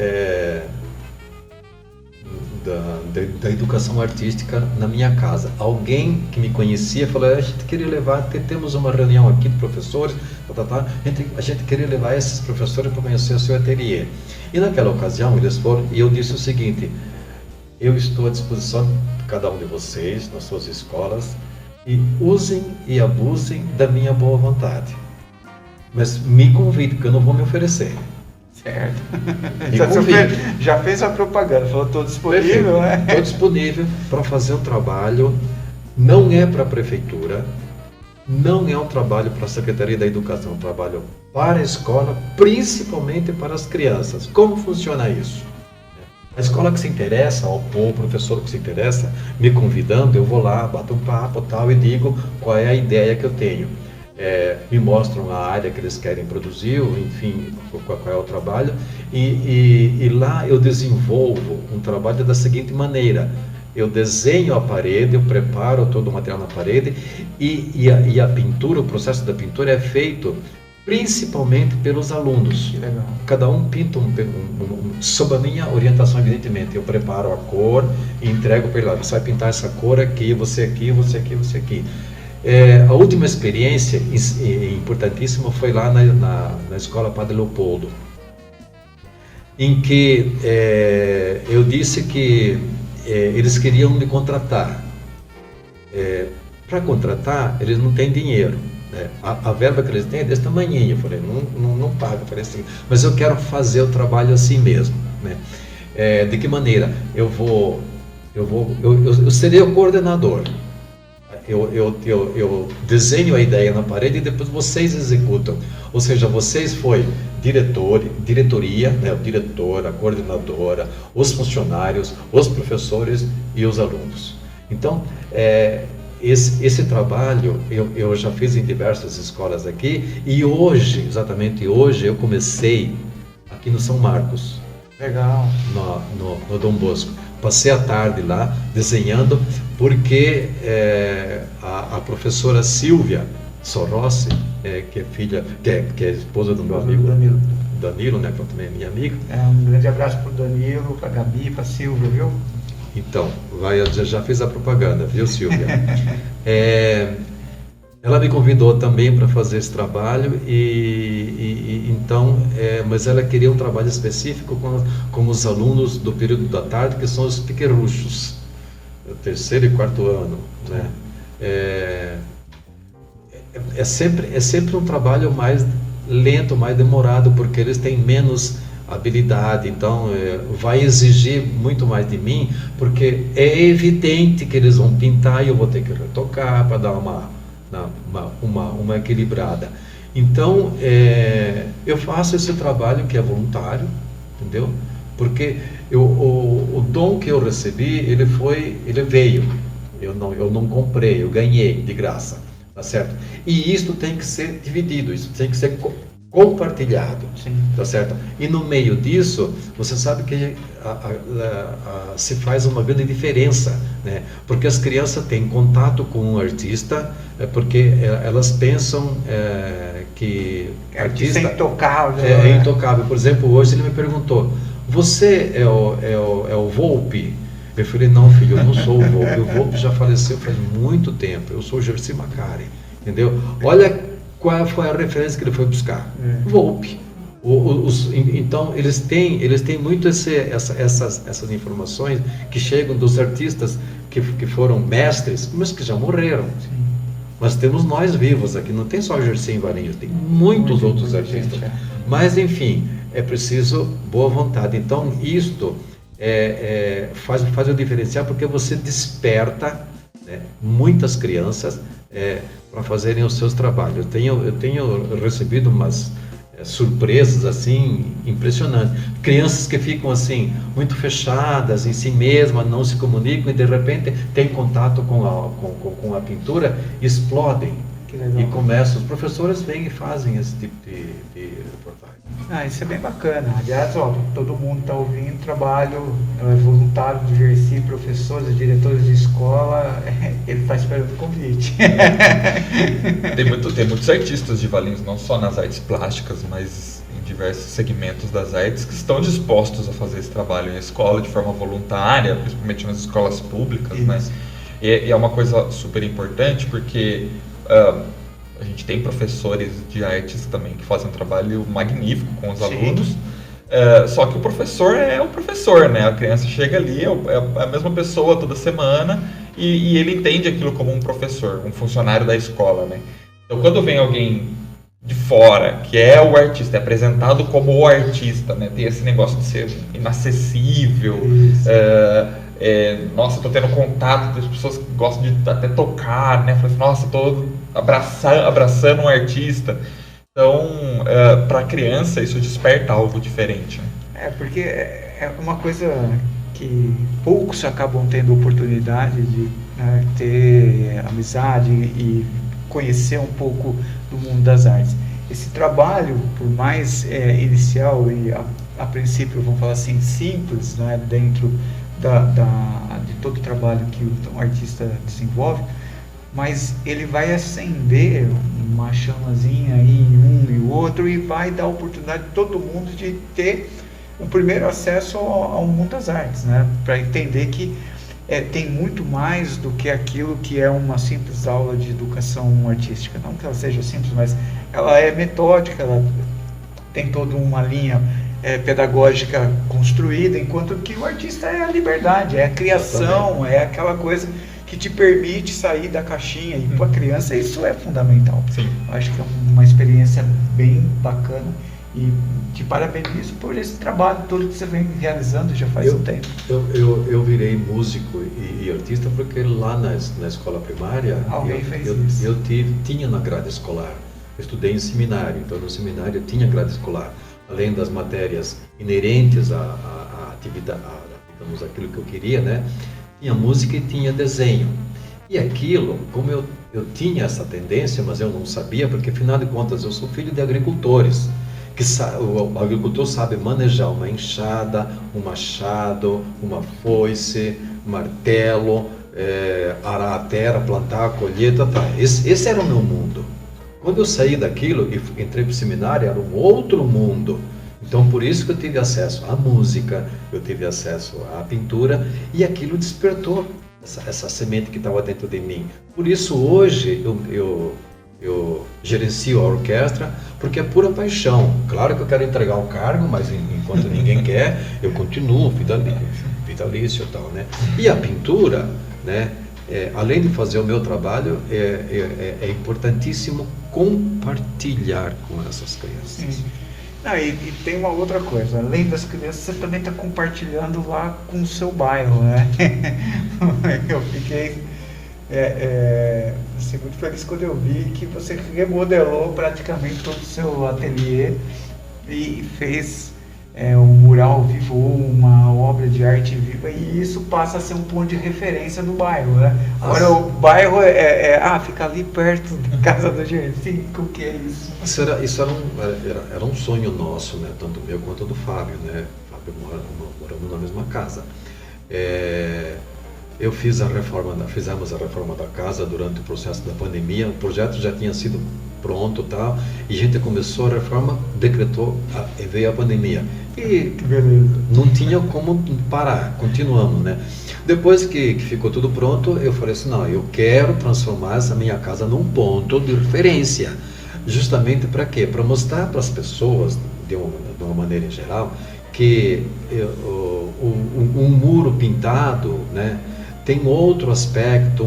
da educação artística na minha casa. Alguém que me conhecia falou: a gente queria levar, temos uma reunião aqui de professores, a gente queria levar esses professores para conhecer o seu ateliê. E naquela ocasião eles foram, e eu disse o seguinte: eu estou à disposição de cada um de vocês, nas suas escolas, e usem e abusem da minha boa vontade. Mas me convide, porque eu não vou me oferecer. Certo. Me Já fez a propaganda, falou: estou disponível, né? Estou disponível para fazer um trabalho, não é para a prefeitura, não é um trabalho para a Secretaria da Educação, é um trabalho para a escola, principalmente para as crianças. Como funciona isso? A escola que se interessa, ou o professor que se interessa, me convidando, eu vou lá, bato um papo tal, e digo qual é a ideia que eu tenho. Me mostram a área que eles querem produzir, enfim, qual é o trabalho, e lá eu desenvolvo um trabalho da seguinte maneira: eu desenho a parede, eu preparo todo o material na parede, e a pintura, o processo da pintura é feito principalmente pelos alunos. Que legal. Cada um pinta sob a minha orientação, evidentemente. Eu preparo a cor e entrego para ele lá: você vai pintar essa cor aqui, você aqui, você aqui, você aqui. A última experiência importantíssima foi lá na Escola Padre Leopoldo, em que eu disse que eles queriam me contratar. Para contratar, eles não têm dinheiro, né? A verba que eles têm é desse tamanhinho. Eu falei: não paga. Eu falei assim: mas eu quero fazer o trabalho assim mesmo, né? De que maneira? Eu serei o coordenador. Eu desenho a ideia na parede e depois vocês executam. Ou seja, vocês foi diretoria, né, o diretor, a coordenadora, os funcionários, os professores e os alunos. Então, esse trabalho eu já fiz em diversas escolas aqui, e hoje, exatamente hoje, eu comecei aqui no São Marcos. Legal. No Dom Bosco. Passei a tarde lá desenhando, porque a professora Silvia Sorossi, que é filha, que é esposa do meu amigo Danilo, né, que também é minha amiga. Um grande abraço para o Danilo, para a Gabi, para a Silvia, viu? Então, já fez a propaganda, viu, Silvia? Ela me convidou também para fazer esse trabalho, então, mas ela queria um trabalho específico com os alunos do período da tarde, que são os pequerruchos, terceiro e quarto ano, né? É sempre um trabalho mais lento, mais demorado, porque eles têm menos habilidade, então vai exigir muito mais de mim, porque é evidente que eles vão pintar e eu vou ter que retocar para dar uma equilibrada. Então, eu faço esse trabalho que é voluntário, entendeu? Porque o dom que eu recebi, ele veio. Eu não comprei, eu ganhei de graça, tá certo? E isso tem que ser dividido, isso tem que ser compartilhado, sim, tá certo? E no meio disso, você sabe que se faz uma grande diferença, né? Porque as crianças têm contato com o artista, porque elas pensam que artista é intocável. É intocável. Por exemplo, hoje ele me perguntou: você é o Volpe? Eu falei: não, filho, eu não sou o Volpe. O Volpe já faleceu faz muito tempo. Eu sou o Gersi Macari, entendeu? Olha qual foi a referência que ele foi buscar? Volpe. Então eles têm muito essas informações que chegam dos artistas que foram mestres, mas que já morreram. Sim. Mas temos nós vivos aqui, não tem só Gercém Varinhos, tem muitos outros artistas. Mas enfim, é preciso boa vontade. Então isto faz o diferencial, porque você desperta, né, muitas crianças para fazerem os seus trabalhos. Eu tenho recebido umas surpresas assim impressionantes, crianças que ficam assim muito fechadas em si mesmas, não se comunicam, e de repente têm contato com a pintura, explodem e começam. Os professores vêm e fazem esse tipo de reportagem. Isso é bem bacana. Aliás, todo mundo está ouvindo, trabalho voluntário do Gercém, professores, diretores de escola, ele está esperando o convite. Tem muitos artistas de Valinhos, não só nas artes plásticas, mas em diversos segmentos das artes, que estão dispostos a fazer esse trabalho em escola de forma voluntária, principalmente nas escolas públicas, né? E é uma coisa super importante, porque a gente tem professores de artes também que fazem um trabalho magnífico com os alunos, só que o professor é o professor, né? A criança chega ali, é a mesma pessoa toda semana, e ele entende aquilo como um professor, um funcionário da escola, né? Então, quando vem alguém de fora, que é o artista, é apresentado como o artista, né? Tem esse negócio de ser inacessível, nossa, estou tendo contato das pessoas que gostam de até tocar, né? Falei, nossa, estou abraçando um artista. Então, para a criança, isso desperta algo diferente, né? Porque é uma coisa que poucos acabam tendo oportunidade de, né, ter amizade e conhecer um pouco do mundo das artes. Esse trabalho, por mais inicial e a princípio, vamos falar assim, simples, né, dentro de todo o trabalho que um artista desenvolve, mas ele vai acender uma chamazinha aí em um e o outro, e vai dar a oportunidade de todo mundo de ter um primeiro acesso ao mundo das artes, né? Para entender que tem muito mais do que aquilo que é uma simples aula de educação artística. Não que ela seja simples, mas ela é metódica, ela tem toda uma linha pedagógica construída, enquanto que o artista é a liberdade, é a criação, é aquela coisa que te permite sair da caixinha, e para a criança isso é fundamental. Sim. Acho que é uma experiência bem bacana, e te parabenizo por esse trabalho todo que você vem realizando já faz um tempo. Eu virei músico e artista porque lá na escola primária eu tinha na grade escolar. Eu estudei em seminário, então no seminário eu tinha grade escolar. Além das matérias inerentes à atividade, digamos, aquilo que eu queria, né? Tinha música e tinha desenho. E aquilo, como eu tinha essa tendência, mas eu não sabia, porque afinal de contas eu sou filho de agricultores, o agricultor sabe manejar uma enxada, um machado, uma foice, martelo, arar a terra, plantar, colheita, tá. Esse era o meu mundo. Quando eu saí daquilo e entrei para o seminário, era um outro mundo. Então, por isso que eu tive acesso à música, eu tive acesso à pintura, e aquilo despertou essa semente que estava dentro de mim. Por isso, hoje, eu gerencio a orquestra, porque é pura paixão. Claro que eu quero entregar um cargo, mas enquanto ninguém quer, eu continuo vitalício e tal, né? E a pintura, né? Além de fazer o meu trabalho, é importantíssimo compartilhar com essas crianças. Sim. E tem uma outra coisa, além das crianças, você também está compartilhando lá com o seu bairro, né? Eu fiquei muito feliz quando eu vi que você remodelou praticamente todo o seu ateliê e fez um mural vivo, uma obra de arte viva, e isso passa a ser um ponto de referência no bairro, né? Agora o bairro fica ali perto da casa do Gercém, como que é isso? Isso era um sonho nosso, né? Tanto meu quanto do Fábio, né? Fábio moramos na mesma casa. Fizemos a reforma da casa durante o processo da pandemia. O projeto já tinha sido pronto, tal, e a gente começou a reforma, decretou, e veio a pandemia. E não tinha como parar, continuamos, né? Depois que ficou tudo pronto, eu falei assim, não, eu quero transformar essa minha casa num ponto de referência. justamente para quê? Para mostrar para as pessoas, de uma maneira em geral, que um muro pintado, né, tem outro aspecto,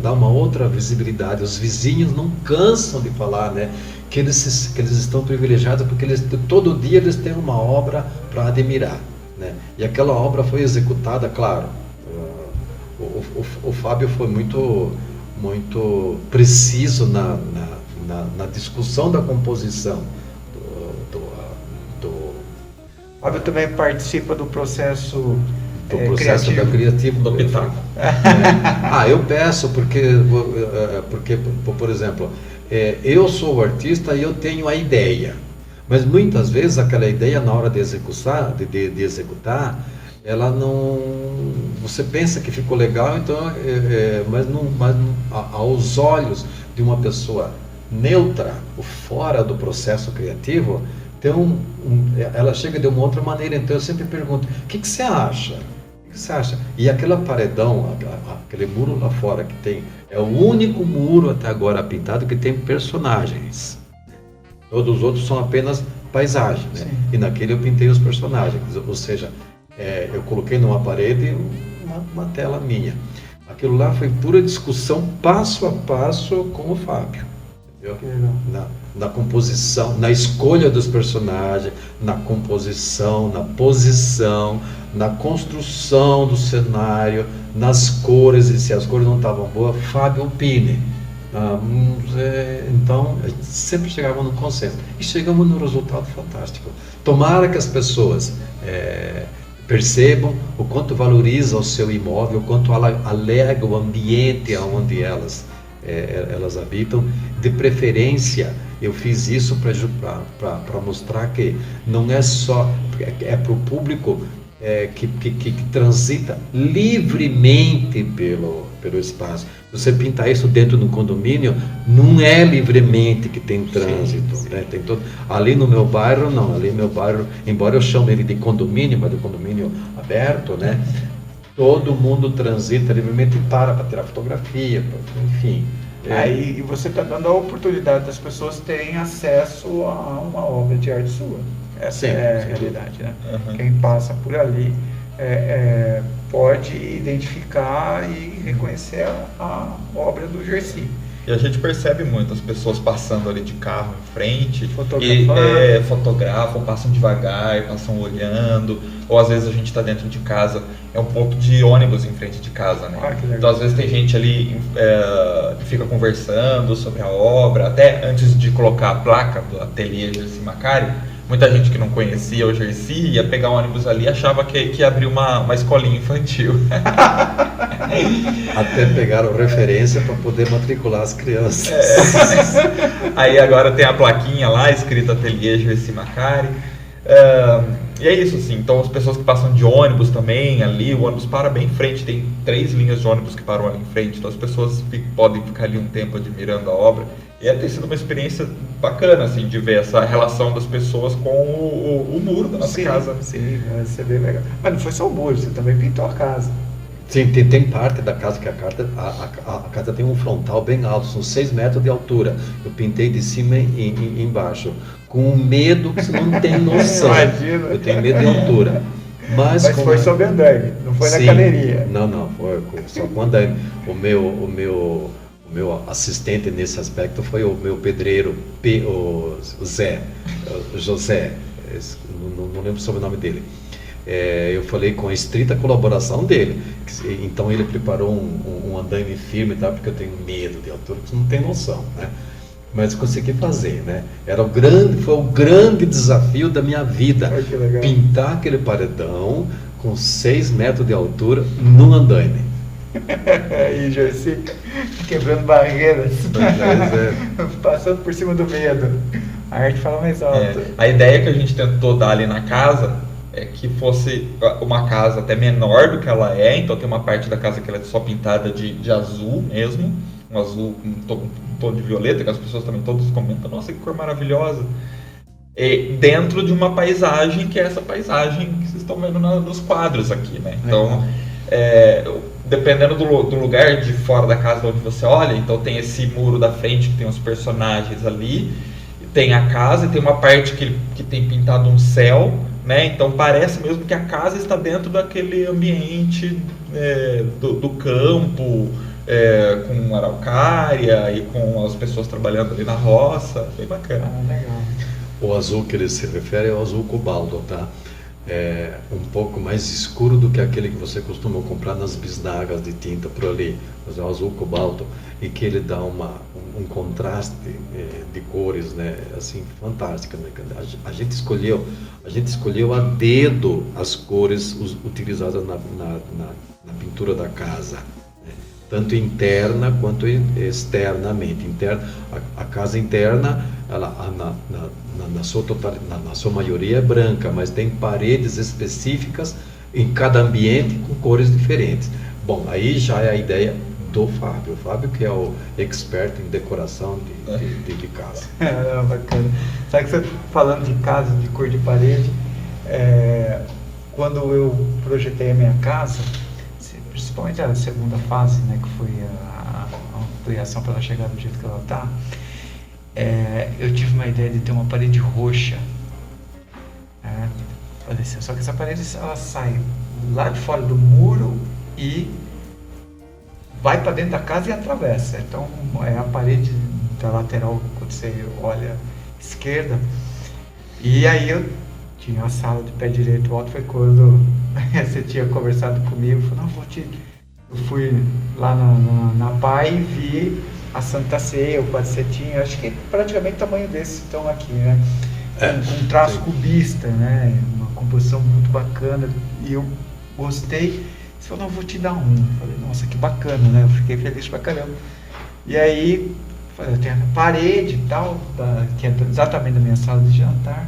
dá uma outra visibilidade. Os vizinhos não cansam de falar, né, que eles estão privilegiados porque todo dia eles têm uma obra para admirar, né? E aquela obra foi executada, claro. O Fábio foi muito preciso na discussão da composição. Fábio também participa do processo criativo do Pitaco. Eu peço porque, por exemplo, eu sou o artista e eu tenho a ideia, mas muitas vezes aquela ideia, na hora de executar, ela não... Você pensa que ficou legal, então, mas aos olhos de uma pessoa neutra, fora do processo criativo, ela chega de uma outra maneira. Então eu sempre pergunto: o que você acha? O que você acha? E aquele paredão, aquele muro lá fora que tem, é o único muro até agora pintado que tem personagens. Todos os outros são apenas paisagem, né? E naquele eu pintei os personagens, ou seja, eu coloquei numa parede uma tela minha. Aquilo lá foi pura discussão, passo a passo, com o Fábio. Na composição, na escolha dos personagens, na composição, na posição, na construção do cenário, nas cores, e se as cores não estavam boas, Fábio Pini. Então, a gente sempre chegava no consenso e chegamos no resultado fantástico. Tomara que as pessoas percebam o quanto valoriza o seu imóvel, o quanto alega o ambiente onde elas habitam. De preferência, eu fiz isso para mostrar que não é só para o público que transita livremente pelo espaço. Você pintar isso dentro do condomínio, não é livremente que tem trânsito. Sim. Né? Tem ali no meu bairro, não. Ali no meu bairro, embora eu chame ele de condomínio, mas de condomínio aberto, né? Todo mundo transita livremente e para tirar fotografia, enfim. Aí você está dando a oportunidade das pessoas terem acesso a uma obra de arte sua. Essa é a realidade, né? Uhum. Quem passa por ali pode identificar e reconhecer a obra do Gercy. E a gente percebe muito as pessoas passando ali de carro em frente, fotografam, passam devagar, passam olhando, ou às vezes a gente está dentro de casa, é um ponto de ônibus em frente de casa, né? Então às vezes tem gente ali que fica conversando sobre a obra, até antes de colocar a placa do ateliê Gercy Macari, muita gente que não conhecia o Gercy ia pegar o ônibus ali e achava que ia abrir uma escolinha infantil. Até pegaram referência para poder matricular as crianças. Aí agora tem a plaquinha lá, escrita Ateliê Gercy Macari. E é isso, assim. Então as pessoas que passam de ônibus também ali, o ônibus para bem em frente, tem 3 linhas de ônibus que param ali em frente, então as pessoas podem ficar ali um tempo admirando a obra. E tem sido uma experiência bacana, assim, de ver essa relação das pessoas com o muro da nossa casa. Sim, isso é bem legal. Mas não foi só o muro, você também pintou a casa. Sim, tem parte da casa que a casa tem um frontal bem alto, são 6 metros de altura. Eu pintei de cima e embaixo, com um medo que você não tem noção. Imagina. Eu tenho medo de altura. Mas foi sob andaime, não foi na cadeirinha. Não, foi só com andaime. O meu assistente nesse aspecto foi o meu pedreiro, o José, não lembro sobre o nome dele. Eu falei com a estrita colaboração dele, então ele preparou um andaime firme, tá? Porque eu tenho medo de altura, você não tem noção, né? Mas consegui fazer, né? Foi o grande desafio da minha vida, pintar aquele paredão com 6 metros de altura num andaime. E Gercy quebrando barreiras, passando por cima do medo. A arte fala mais alto. A ideia que a gente tentou dar ali na casa é que fosse uma casa até menor do que ela é, então tem uma parte da casa que ela é só pintada de azul mesmo, um azul com um tom de violeta, que as pessoas também todos comentam, nossa, que cor maravilhosa. E dentro de uma paisagem, que é essa paisagem que vocês estão vendo nos quadros aqui, né? Então, dependendo do lugar de fora da casa onde você olha, então tem esse muro da frente que tem os personagens ali, tem a casa e tem uma parte que tem pintado um céu, né? Então parece mesmo que a casa está dentro daquele ambiente do campo, com araucária e com as pessoas trabalhando ali na roça, bem bacana. Legal. O azul que ele se refere é o azul cobalto, tá? É um pouco mais escuro do que aquele que você costuma comprar nas bisnagas de tinta por ali, mas é o azul cobalto, e que ele dá um contraste de cores, né, assim, fantástico, né? A gente escolheu a dedo as cores utilizadas na pintura da casa, né? Tanto interna quanto externamente. A casa interna, ela, na sua maioria é branca, mas tem paredes específicas em cada ambiente com cores diferentes. Bom, aí já é a ideia do Fábio. O Fábio que é o expert em decoração de casa. Bacana. Sabe que você falando de casa, de cor de parede, quando eu projetei a minha casa, principalmente a segunda fase, né, que foi a ampliação para ela chegar do jeito que ela está, eu tive uma ideia de ter uma parede roxa. Só que essa parede ela sai lá de fora do muro e vai para dentro da casa e atravessa. Então é a parede da lateral quando você olha esquerda. E aí eu tinha a sala de pé direito alto, foi quando você tinha conversado comigo, falou, eu fui lá na PAI e vi a Santa Ceia, o quadricetinho, acho que praticamente o tamanho desse estão aqui, né? Um traço cubista, né? Uma composição muito bacana, e eu gostei. Você falou, vou te dar um. Eu falei, nossa, que bacana, né? Eu fiquei feliz pra caramba. E aí, eu tenho a parede e tal, que é exatamente da minha sala de jantar.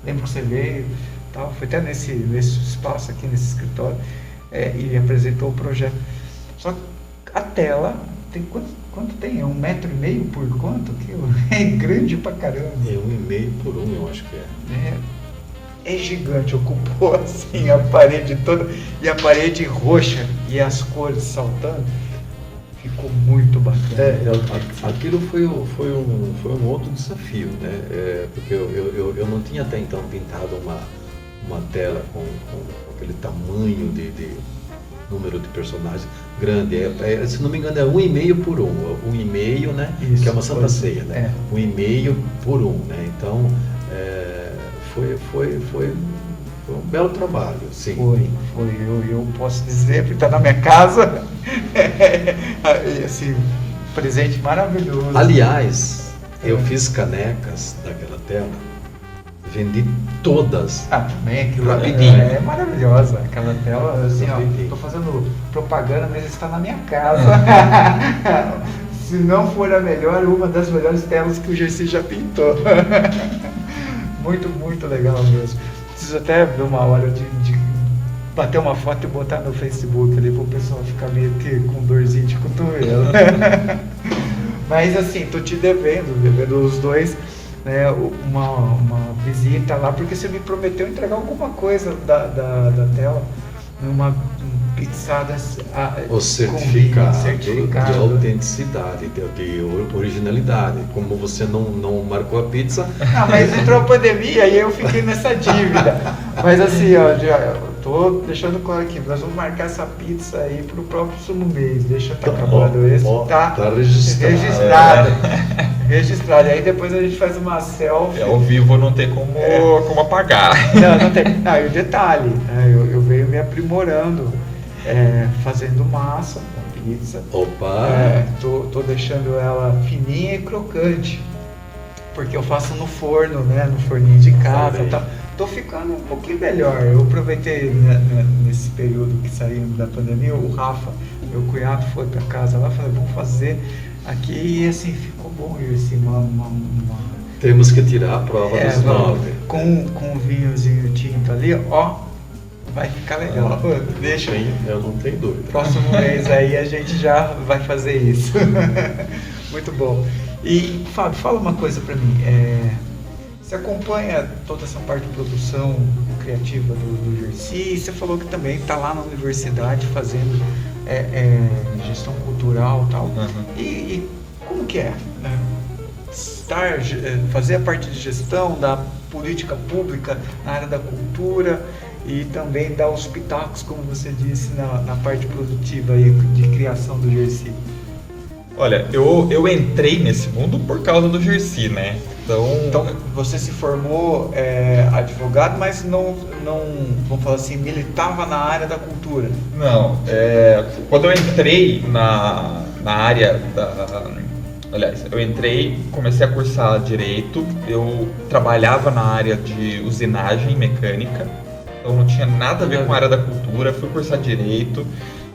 Lembro que você veio, tal, foi até nesse espaço aqui, nesse escritório, e apresentou o projeto. Só que a tela tem quanto tem? 1,5 metro por quanto? É grande pra caramba. É 1,5 por 1, eu acho que é. É gigante, ocupou assim a parede toda, e a parede roxa e as cores saltando. Ficou muito bacana. Aquilo foi um outro desafio, né? Porque eu não tinha até então pintado uma tela com aquele tamanho de número de personagens grande. Se não me engano, é 1,5 por 1. 1,5, né? Isso, que é uma Santa Ceia, né? 1,5 por 1, né? Então, foi um belo trabalho, sim. Foi. Eu posso dizer, porque está na minha casa. Assim, presente maravilhoso. Aliás, eu fiz canecas daquela tela, vendi todas. Também aquilo rapidinho. É maravilhosa. Aquela tela, assim, estou fazendo propaganda, mas está na minha casa. Se não for a melhor, uma das melhores telas que o Gersi já pintou. Muito, muito legal mesmo. Preciso até ver uma hora de bater uma foto e botar no Facebook ali para o pessoal ficar meio que com dorzinha de cotovelo. Mas assim, tô te devendo os dois, né, uma visita lá, porque você me prometeu entregar alguma coisa da tela, uma pizzada o certificado de autenticidade, de originalidade. Como você não marcou a pizza. Mas entrou a pandemia e eu fiquei nessa dívida. Mas assim, já tô deixando claro aqui, nós vamos marcar essa pizza aí pro próximo mês. Deixa estar acabado esse. Tá registrado. Registrado. E aí depois a gente faz uma selfie. Ao vivo não tem como apagar. Não tem. E o detalhe, eu venho me aprimorando. Fazendo massa com pizza. Opa! Tô deixando ela fininha e crocante, porque eu faço no forno, né? No forninho de casa. Tá. Tô ficando um pouquinho melhor. Eu aproveitei nesse período que saímos da pandemia. O Rafa, meu cunhado, foi para casa lá, falei, vamos fazer aqui, e assim ficou bom. E assim, temos que tirar a prova dos 9 com um vinhozinho tinto ali, vai ficar legal. Deixa. Eu não tenho dúvida. Próximo mês aí a gente já vai fazer isso. Muito bom. E Fábio, fala uma coisa para mim. Você acompanha toda essa parte de produção, criativa do Gersi. Você falou que também está lá na universidade fazendo gestão cultural e tal. Uhum. E como que é, né? Fazer a parte de gestão da política pública na área da cultura e também dar os pitacos, como você disse, na parte produtiva aí de criação do Gersi? Olha, eu entrei nesse mundo por causa do Gersi, né? Então você se formou advogado, mas não, vamos falar assim, militava na área da cultura? Não, quando eu entrei na área Aliás, eu entrei, comecei a cursar Direito, eu trabalhava na área de usinagem mecânica, então não tinha nada a ver com a área da cultura, fui cursar Direito.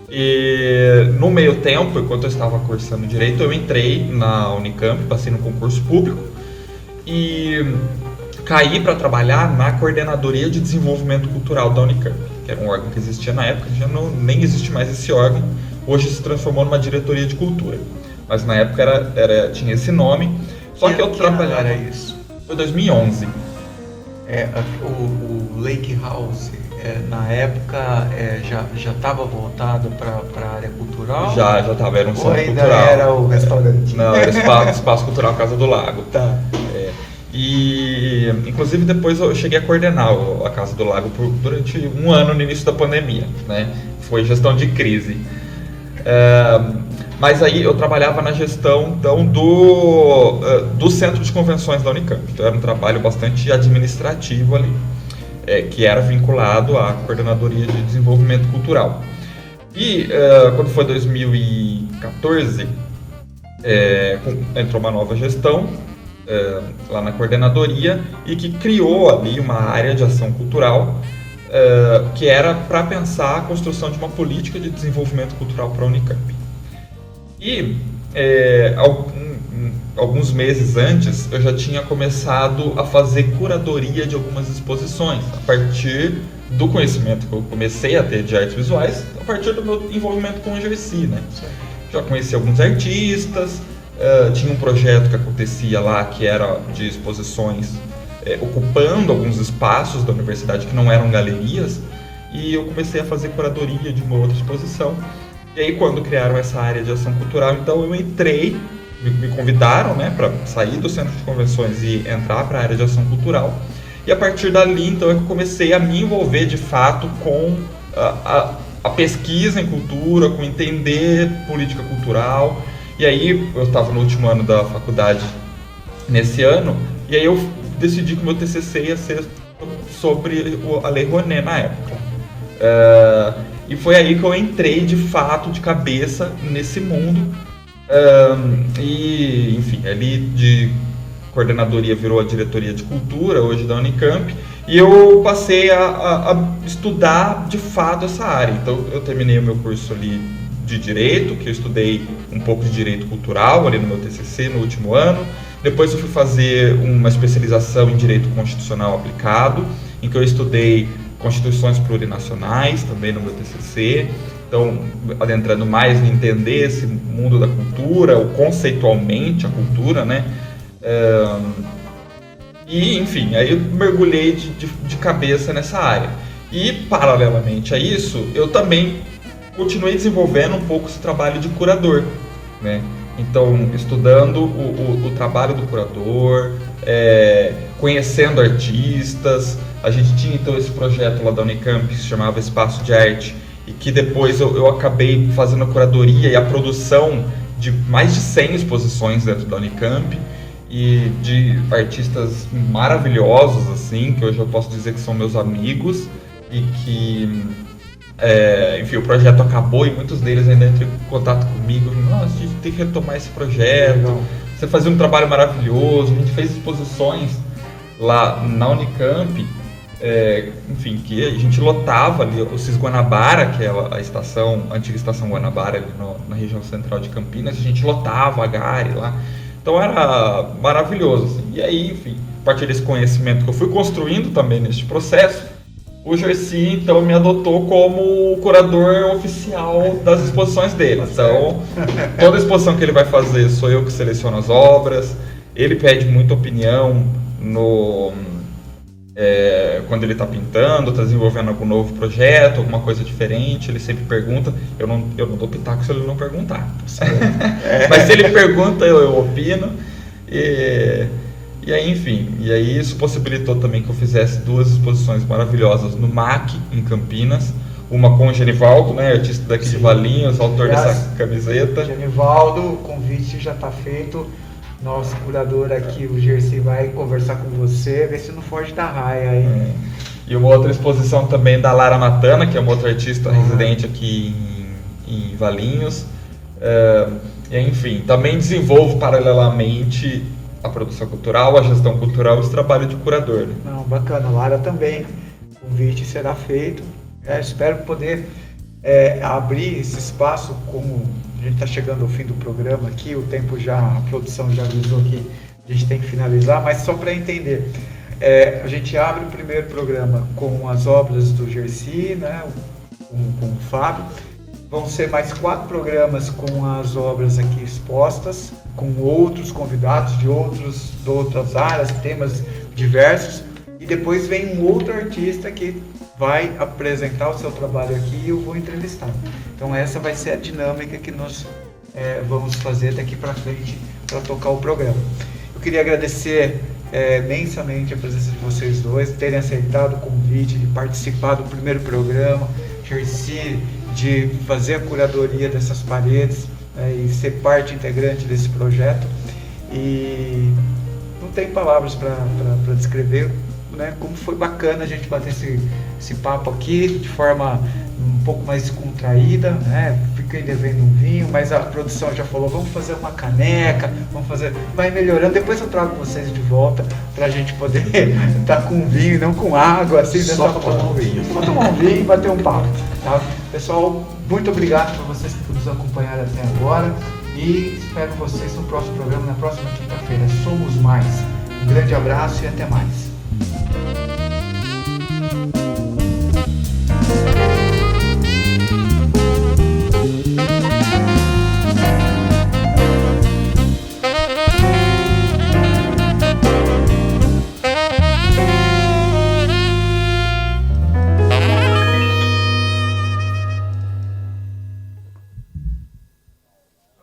E no meio tempo, enquanto eu estava cursando Direito, eu entrei na Unicamp, passei no concurso público e caí para trabalhar na Coordenadoria de Desenvolvimento Cultural da Unicamp, que era um órgão que existia na época, já nem existe mais esse órgão, hoje se transformou numa Diretoria de Cultura, mas na época tinha esse nome, só que eu trabalhava... era isso? Foi 2011. O Lake House, na época, já estava voltado para a área cultural? Já estava, era um centro ainda cultural. Era o restaurante? Não, era espaço cultural Casa do Lago. Tá. E, inclusive, depois eu cheguei a coordenar a Casa do Lago durante um ano no início da pandemia, né? Foi gestão de crise. Mas aí eu trabalhava na gestão então, do Centro de Convenções da Unicamp. Então era um trabalho bastante administrativo ali, que era vinculado à Coordenadoria de Desenvolvimento Cultural. E quando foi 2014, entrou uma nova gestão lá na coordenadoria e que criou ali uma área de ação cultural que era para pensar a construção de uma política de desenvolvimento cultural para a Unicamp. E alguns meses antes eu já tinha começado a fazer curadoria de algumas exposições, a partir do conhecimento que eu comecei a ter de artes visuais, a partir do meu envolvimento com o Gersi, né? Já conheci alguns artistas, tinha um projeto que acontecia lá que era de exposições ocupando alguns espaços da universidade que não eram galerias, e eu comecei a fazer curadoria de uma outra exposição. E aí, quando criaram essa área de ação cultural, então eu entrei, me convidaram, né, para sair do centro de convenções e entrar para a área de ação cultural. E a partir dali, então, eu comecei a me envolver de fato com a pesquisa em cultura, com entender política cultural. E aí, eu estava no último ano da faculdade nesse ano, e aí eu decidi que o meu TCC ia ser sobre a Lei Rouanet na época. E foi aí que eu entrei de fato, de cabeça, nesse mundo. E, enfim, ali de coordenadoria virou a diretoria de cultura, hoje da Unicamp, e eu passei a estudar de fato essa área. Então, eu terminei o meu curso ali de Direito, que eu estudei um pouco de Direito Cultural ali no meu TCC no último ano. Depois eu fui fazer uma especialização em Direito Constitucional Aplicado, em que eu estudei Constituições plurinacionais, também no meu TCC, então adentrando mais em entender esse mundo da cultura, ou conceitualmente a cultura, né? E, enfim, aí eu mergulhei de cabeça nessa área. E, paralelamente a isso, eu também continuei desenvolvendo um pouco esse trabalho de curador, né? Então, estudando o trabalho do curador, conhecendo artistas. A gente tinha então esse projeto lá da Unicamp que se chamava Espaço de Arte, e que depois eu acabei fazendo a curadoria e a produção de mais de 100 exposições dentro da Unicamp, e de artistas maravilhosos, assim, que hoje eu posso dizer que são meus amigos, e que, enfim, o projeto acabou e muitos deles ainda entram em contato comigo. Nossa, a gente tem que retomar esse projeto, você fazia um trabalho maravilhoso. A gente fez exposições lá na Unicamp, enfim, que a gente lotava ali o Cis Guanabara, que é a antiga estação Guanabara ali na região central de Campinas. A gente lotava a Gare lá, então era maravilhoso, assim. E aí, enfim, a partir desse conhecimento que eu fui construindo também neste processo, o Gersi então me adotou como curador oficial das exposições dele. Então, toda exposição que ele vai fazer sou eu que seleciono as obras. Ele pede muita opinião Quando ele está pintando, está desenvolvendo algum novo projeto, alguma coisa diferente, ele sempre pergunta. Eu não dou pitaco se ele não perguntar. Mas se ele pergunta, eu opino. E aí, enfim, isso possibilitou também que eu fizesse 2 exposições maravilhosas no MAC, em Campinas. Uma com o Genivaldo, né, artista daqui de Valinhos, autor dessa camiseta. Genivaldo, o convite já está feito. Nosso curador aqui, o Gersi, vai conversar com você, ver se não foge da raia aí. E uma outra exposição também da Lara Matana, que é uma outra artista residente aqui em Valinhos. Enfim, também desenvolvo paralelamente a produção cultural, a gestão cultural e esse trabalho de curador. Né? Não, bacana, Lara também. O convite será feito. Espero poder abrir esse espaço, como a gente está chegando ao fim do programa aqui, a produção já avisou que a gente tem que finalizar, mas só para entender, a gente abre o primeiro programa com as obras do Gersi, né, com o Fábio. Vão ser mais 4 programas com as obras aqui expostas, com outros convidados de outras áreas, temas diversos, e depois vem um outro artista que vai apresentar o seu trabalho aqui e eu vou entrevistar. Então essa vai ser a dinâmica que nós vamos fazer daqui para frente para tocar o programa. Eu queria agradecer imensamente a presença de vocês dois, terem aceitado o convite de participar do primeiro programa, Gersi, de fazer a curadoria dessas paredes e ser parte integrante desse projeto. E não tem palavras para descrever, né, como foi bacana a gente bater esse papo aqui de forma um pouco mais descontraída, né? Fiquei devendo um vinho, mas a produção já falou, vamos fazer uma caneca, vai melhorando, depois eu trago vocês de volta para a gente poder estar com vinho, não com água, assim, só para tomar um vinho. Só tomar um vinho e bater um papo, tá? Pessoal, muito obrigado por vocês que nos acompanharam até agora e espero vocês no próximo programa, na próxima quinta-feira. Somos mais. Um grande abraço e até mais.